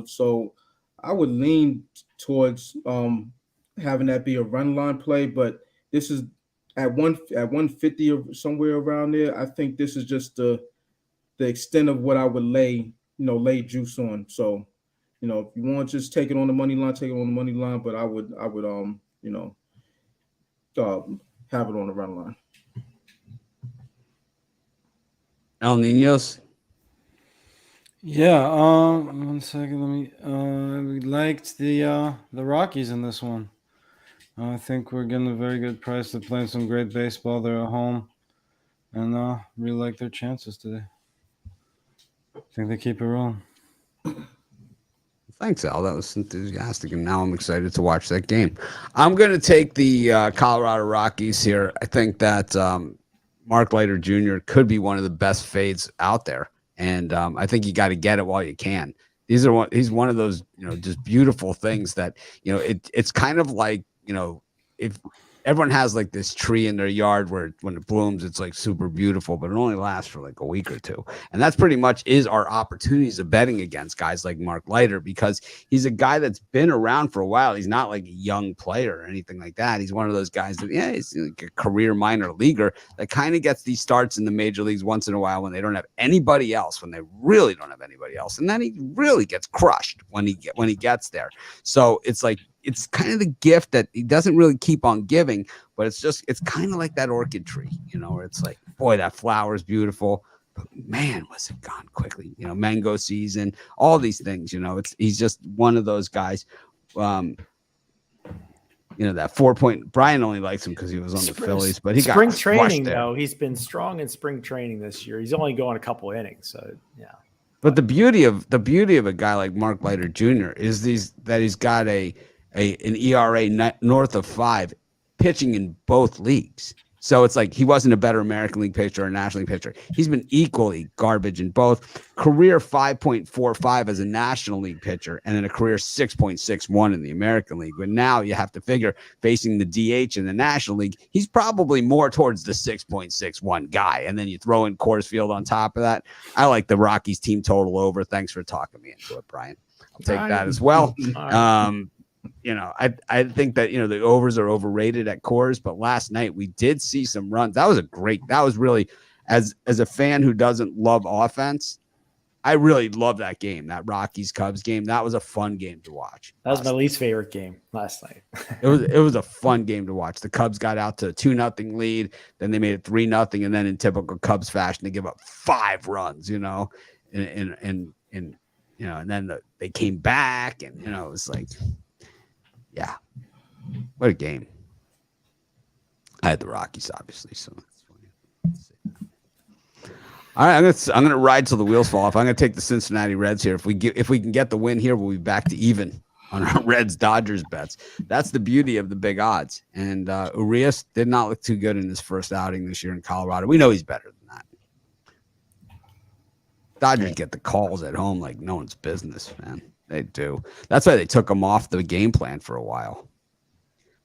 So I would lean towards having that be a run line play, but this is at 150 or somewhere around there. I think this is just the extent of what I would lay juice on. So, if you want to just take it on the money line, take it on the money line, but I would have it on the run line. El Ninos. Yeah. 1 second. We liked the Rockies in this one. I think we're getting a very good price. They're playing some great baseball. They're at home, and really like their chances today. I think they keep it rolling. Thanks, Al. That was enthusiastic, and now I'm excited to watch that game. I'm going to take the Colorado Rockies here. I think that Mark Leiter Jr. could be one of the best fades out there, and I think you got to get it while you can. He's one of those just beautiful things that it's kind of like if everyone has like this tree in their yard where when it blooms, it's like super beautiful, but it only lasts for like a week or two. And that's pretty much is our opportunities of betting against guys like Mark Leiter, because he's a guy that's been around for a while. He's not like a young player or anything like that. He's one of those guys that, he's like a career minor leaguer that kind of gets these starts in the major leagues once in a while when they don't have anybody else, when they really don't have anybody else. And then he really gets crushed when he gets there. So it's like, it's kind of the gift that he doesn't really keep on giving, but it's kind of like that orchid tree, where it's like, boy, that flower is beautiful, but man, was it gone quickly, mango season, all these things, he's just one of those guys. That 4-point, Brian only likes him because he was on the Phillies, but he got spring training there. though. He's been strong in spring training this year. He's only going a couple innings. So yeah. But the beauty of a guy like Mark Leiter Jr. is that he's got an ERA north of 5, pitching in both leagues. So it's like he wasn't a better American League pitcher or a National League pitcher. He's been equally garbage in both. Career 5.45 as a National League pitcher, and then a career 6.61 in the American League. But now you have to figure, facing the DH in the National League, he's probably more towards the 6.61 guy. And then you throw in Coors Field on top of that. I like the Rockies team total over. Thanks for talking me into it, Brian. I'll take that as well. I think that, the overs are overrated at Coors, but last night we did see some runs. That was really, as a fan who doesn't love offense, I really love that game, that Rockies Cubs game. That was a fun game to watch. That was my least favorite game last night. It was a fun game to watch. The Cubs got out to a 2-0 lead, then they made it 3-0, and then in typical Cubs fashion, they give up 5 runs, and then they came back, and it was like, yeah, what a game. I had the Rockies, obviously, so that's funny. All right, I'm gonna ride till the wheels fall off. I'm gonna take the Cincinnati Reds here. If we can get the win here, we'll be back to even on our Reds Dodgers bets. That's the beauty of the big odds. And Urias did not look too good in his first outing this year in Colorado. We know he's better than that. Dodgers get the calls at home like no one's business, man. They do. That's why they took him off the game plan for a while.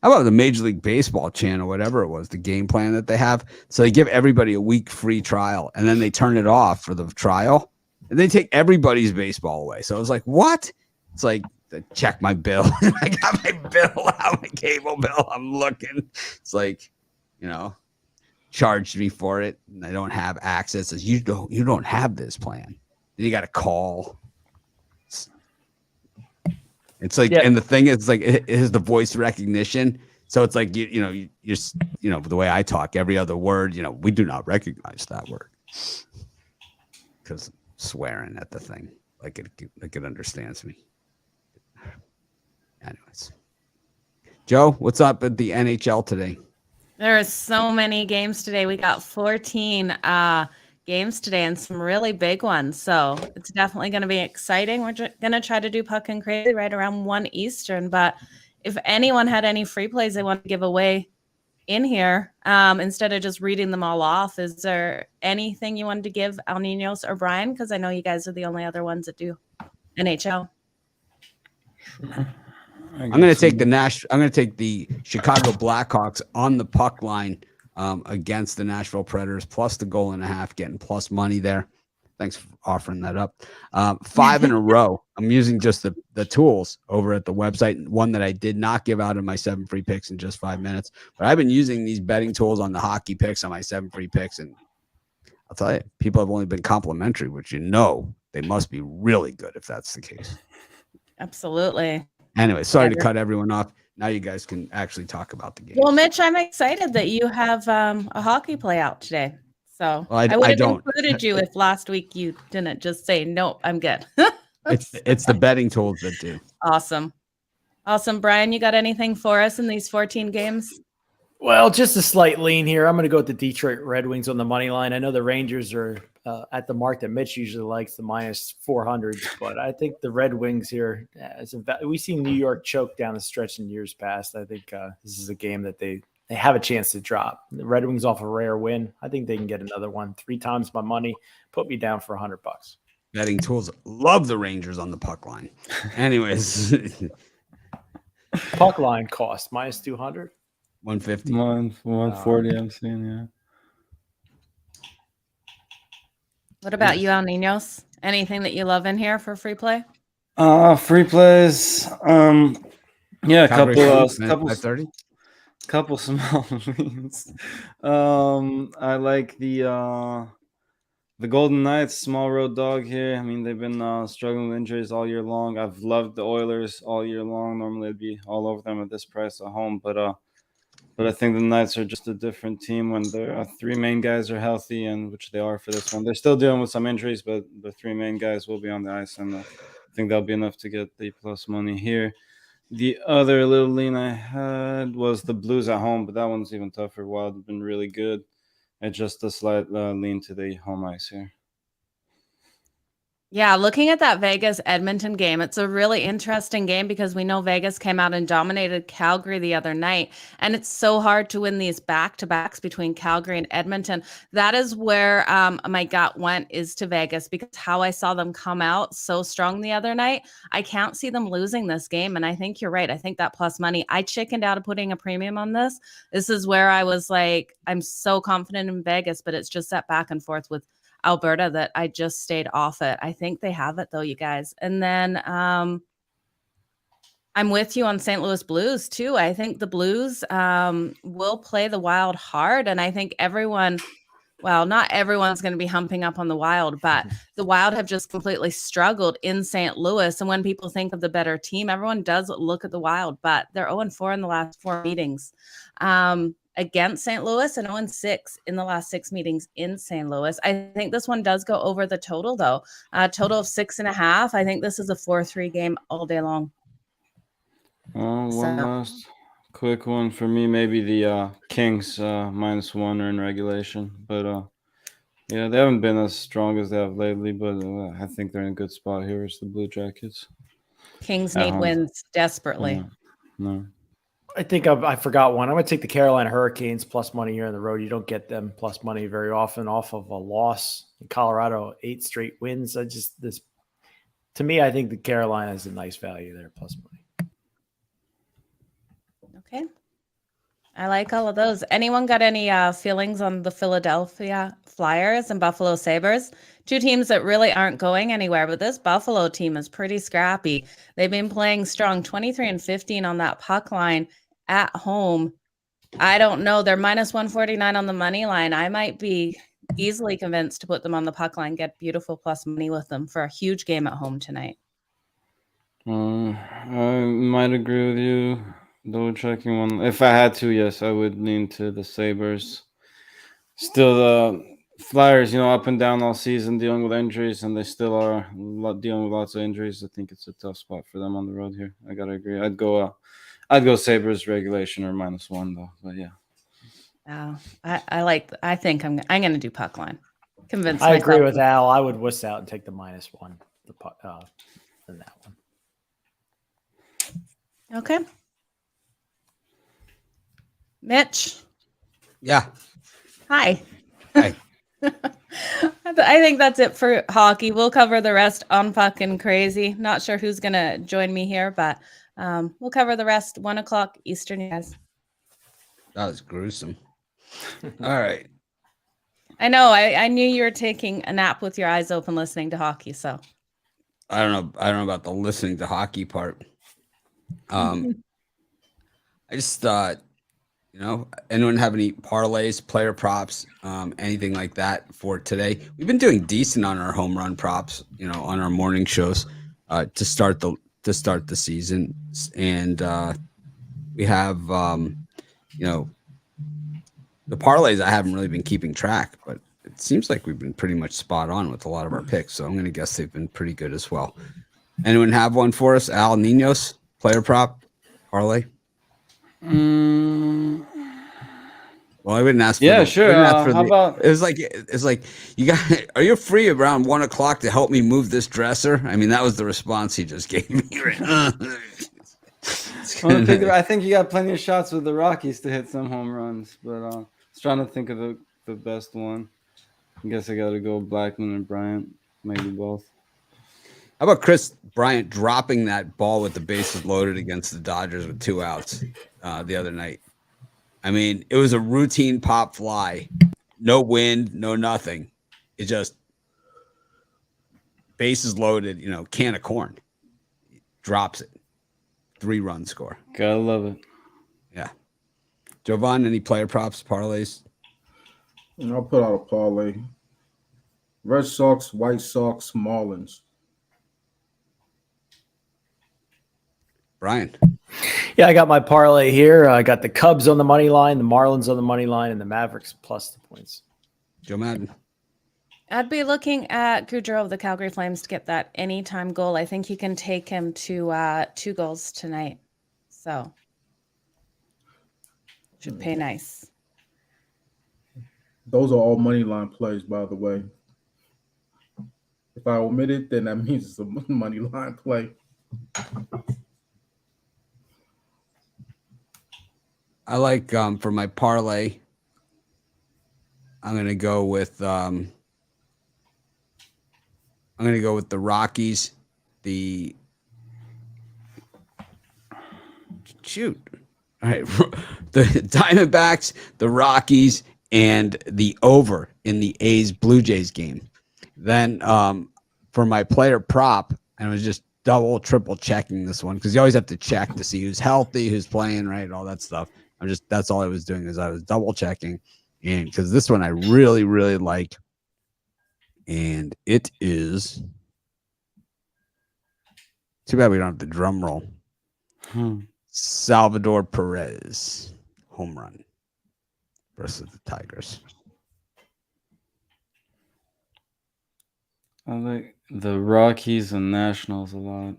How about the Major League Baseball channel, whatever it was, the game plan that they have? So they give everybody a week free trial, and then they turn it off for the trial, and they take everybody's baseball away. So I was like, what? It's like, check my bill. I got my bill out, my cable bill. I'm looking. It's like, charged me for it, and I don't have access. As you don't have this plan. Then you got to call. It's like, and the thing is, like, it is the voice recognition. So it's like, you're the way I talk, every other word, we do not recognize that word because swearing at the thing, like it understands me. Anyways, Joe, what's up at the NHL today? There are so many games today. We got 14 games today and some really big ones. So it's definitely going to be exciting. We're going to try to do Puck and Crazy right around 1 Eastern. But if anyone had any free plays they want to give away in here, instead of just reading them all off, is there anything you wanted to give El Ninos or Brian? Because I know you guys are the only other ones that do NHL. I'm going to take the Chicago Blackhawks on the puck line against the Nashville Predators, plus the goal and a half, getting plus money there. Thanks for offering that up. 5 in a row. I'm using just the tools over at the website. One that I did not give out in my 7 free picks in just 5 minutes. But I've been using these betting tools on the hockey picks on my 7 free picks. And I'll tell you, people have only been complimentary, which they must be really good if that's the case. Absolutely. Anyway, sorry to cut everyone off. Now you guys can actually talk about the game. Well, Mitch, I'm excited that you have a hockey play out today. So well, I would have don't. included you if last week you didn't just say, no, I'm good. It's the betting tools that do. Awesome. Brian, you got anything for us in these 14 games? Well, just a slight lean here. I'm going to go with the Detroit Red Wings on the money line. I know the Rangers are at the mark that Mitch usually likes, the minus 400s, but I think the Red Wings here, we've seen New York choke down the stretch in years past. I think this is a game that they have a chance to drop. The Red Wings off a rare win. I think they can get another one. 3 times my money. Put me down for $100. Betting tools love the Rangers on the puck line. Anyways. Puck line cost minus 200. 150. 140, I'm seeing, yeah. What about you, El Niños? Anything that you love in here for free play? Free plays. Yeah, couple small leans. I like the Golden Knights, small road dog here. I mean, they've been struggling with injuries all year long. I've loved the Oilers all year long. Normally, I'd be all over them at this price at home, but I think the Knights are just a different team when their 3 main guys are healthy, and which they are for this one. They're still dealing with some injuries, but the 3 main guys will be on the ice, and I think that'll be enough to get the plus money here. The other little lean I had was the Blues at home, but that one's even tougher. Wild have been really good. And just a slight lean to the home ice here. Yeah, looking at that Vegas-Edmonton game, it's a really interesting game because we know Vegas came out and dominated Calgary the other night, and it's so hard to win these back-to-backs between Calgary and Edmonton. That is where my gut went, is to Vegas, because how I saw them come out so strong the other night, I can't see them losing this game, and I think you're right. I think that plus money, I chickened out of putting a premium on this. This is where I was like, I'm so confident in Vegas, but it's just that back and forth with Alberta that I just stayed off it. I think they have it though, you guys. And then I'm with you on St. Louis Blues too. I think the Blues will play the Wild hard. And I think not everyone's going to be humping up on the Wild, but the Wild have just completely struggled in St. Louis. And when people think of the better team, everyone does look at the Wild, but they're 0-4 in the last 4 meetings. Against St. Louis, and 0-6 in the last 6 meetings in St. Louis. I think this one does go over the total, though. Total of 6.5. I think this is a 4-3 game all day long. One last quick one for me. Maybe the Kings -1 or in regulation. But, yeah, they haven't been as strong as they have lately, but I think they're in a good spot here as the Blue Jackets. Kings need wins desperately. No. I think I forgot one. I'm going to take the Carolina Hurricanes plus money here on the road. You don't get them plus money very often off of a loss. In Colorado, 8 straight wins. To me, I think the Carolina is a nice value there, plus money. Okay. I like all of those. Anyone got any feelings on the Philadelphia Flyers and Buffalo Sabres? 2 teams that really aren't going anywhere, but this Buffalo team is pretty scrappy. They've been playing strong, 23-15 on that puck line at home. I don't know. They're -149 on the money line. I might be easily convinced to put them on the puck line, get beautiful plus money with them for a huge game at home tonight. I might agree with you. Double checking one. If I had to, yes, I would lean to the Sabres. Still, the Flyers, up and down all season, dealing with injuries, and they still are dealing with lots of injuries. I think it's a tough spot for them on the road here. I gotta agree. I'd go Sabres regulation or -1 though. But yeah. I think I'm going to do puck line. Convinced. I agree with Al. I would wuss out and take the -1. The puck in that one. Okay. Mitch. Yeah. Hi. Hi. I think that's it for hockey. We'll cover the rest on Fucking Crazy. Not sure who's going to join me here, but we'll cover the rest 1:00 Eastern, guys. That was gruesome. All right. I know. I knew you were taking a nap with your eyes open listening to hockey. So I don't know about the listening to hockey part. I just thought, anyone have any parlays, player props, anything like that for today? We've been doing decent on our home run props, on our morning shows to start the season, and we have the parlays. I haven't really been keeping track, but it seems like we've been pretty much spot on with a lot of our picks. So I'm going to guess they've been pretty good as well. Anyone have one for us? Al Ninos, player prop, parlay? Well, I wouldn't ask. Yeah, sure. How about? It's like you got. Are you free around 1 o'clock to help me move this dresser? I mean, that was the response he just gave me. I think you got plenty of shots with the Rockies to hit some home runs, but I was trying to think of the best one. I guess I got to go Blackman and Bryant, maybe both. How about Chris Bryant dropping that ball with the bases loaded against the Dodgers with 2 outs the other night? I mean, it was a routine pop fly, no wind, no nothing. It just bases loaded, can of corn. Drops it. 3-run score. Gotta love it. Yeah. Jovan, any player props, parlays? I'll put out a parlay. Red Sox, White Sox, Marlins. Brian. Yeah, I got my parlay here. I got the Cubs on the money line, the Marlins on the money line, and the Mavericks plus the points. Joe Madden. I'd be looking at Goudreau of the Calgary Flames to get that anytime goal. I think he can take him to 2 goals tonight. So should pay nice. Those are all money line plays, by the way. If I omit it, then that means it's a money line play. I like for my parlay, I'm gonna go with the Rockies, the Diamondbacks, the Rockies, and the over in the A's Blue Jays game. Then for my player prop, and it was just double, triple checking this one because you always have to check to see who's healthy, who's playing, right, all that stuff. That's all I was doing is I was double checking, and because this one I really, really like, and it is too bad we don't have the drum roll. Salvador Perez home run versus the Tigers. I like the Rockies and Nationals a lot. I'm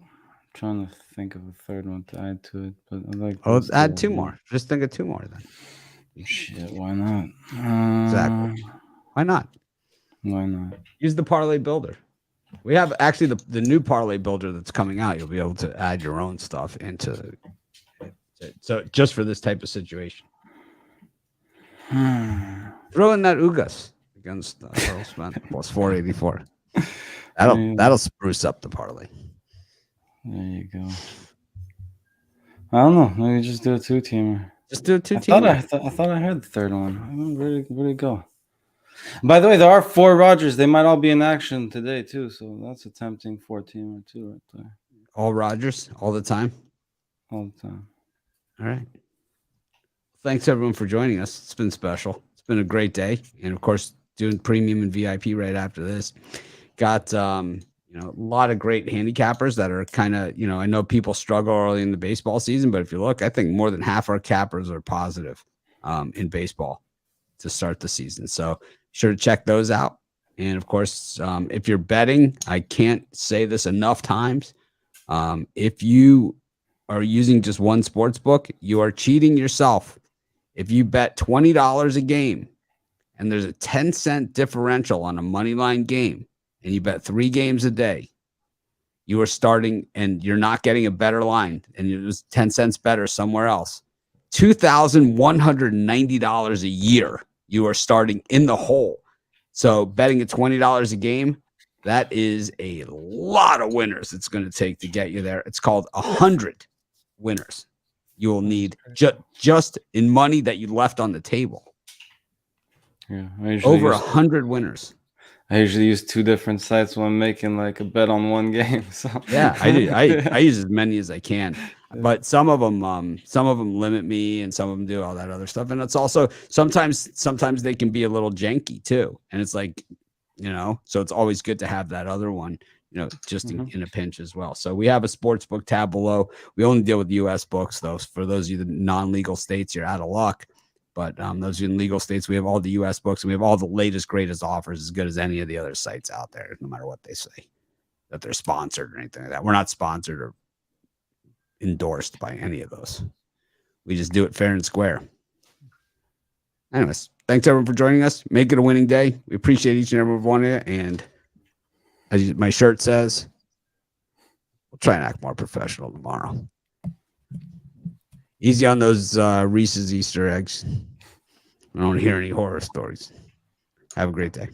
trying to think of a third one to add to it, but I like. Oh, add 2 more. Just think of 2 more then. Shit, why not? Exactly. Why not? Why not? Use the Parlay Builder. We have actually the new Parlay Builder that's coming out. You'll be able to add your own stuff into it. So just for this type of situation. Throw in that Ugas against Earl Smith plus 484. That'll spruce up the parlay. There you go. I don't know. Maybe just do a 2-teamer. Just do a 2-teamer. I thought I heard the third one. Where'd it go? By the way, there are 4 Rogers. They might all be in action today too. So that's a tempting 4-teamer too, right there. All Rogers, all the time. All the time. All right. Thanks everyone for joining us. It's been special. It's been a great day, and of course, doing premium and VIP right after this. Got a lot of great handicappers that are kind of, I know people struggle early in the baseball season, but if you look, I think more than half our cappers are positive in baseball to start the season. So sure to check those out. And of course, if you're betting, I can't say this enough times. If you are using just one sports book, you are cheating yourself. If you bet $20 a game and there's a 10-cent differential on a money line game, and you bet 3 games a day, you are starting and you're not getting a better line, and it was 10 cents better somewhere else. $2,190 a year you are starting in the hole. So betting at $20 a game, that is a lot of winners it's going to take to get you there. It's called 100 winners you will need just in money that you left on the table. Yeah, I usually Over use 100 winners. I usually use 2 different sites when I'm making like a bet on one game. So Yeah, I do. I yeah. use as many as I can, but some of them limit me, and some of them do all that other stuff. And it's also sometimes they can be a little janky too. And it's like, so it's always good to have that other one, just in a pinch as well. So we have a sports book tab below. We only deal with U.S. books, though. For those of you the non-legal states, you're out of luck. But those in legal states, we have all the U.S. books, and we have all the latest, greatest offers, as good as any of the other sites out there, no matter what they say that they're sponsored or anything like that. We're not sponsored or endorsed by any of those. We just do it fair and square. Anyways, thanks everyone for joining us. Make it a winning day. We appreciate each and every one of you. And as my shirt says, we'll try and act more professional tomorrow. Easy on those Reese's Easter eggs. I don't want to hear any horror stories. Have a great day.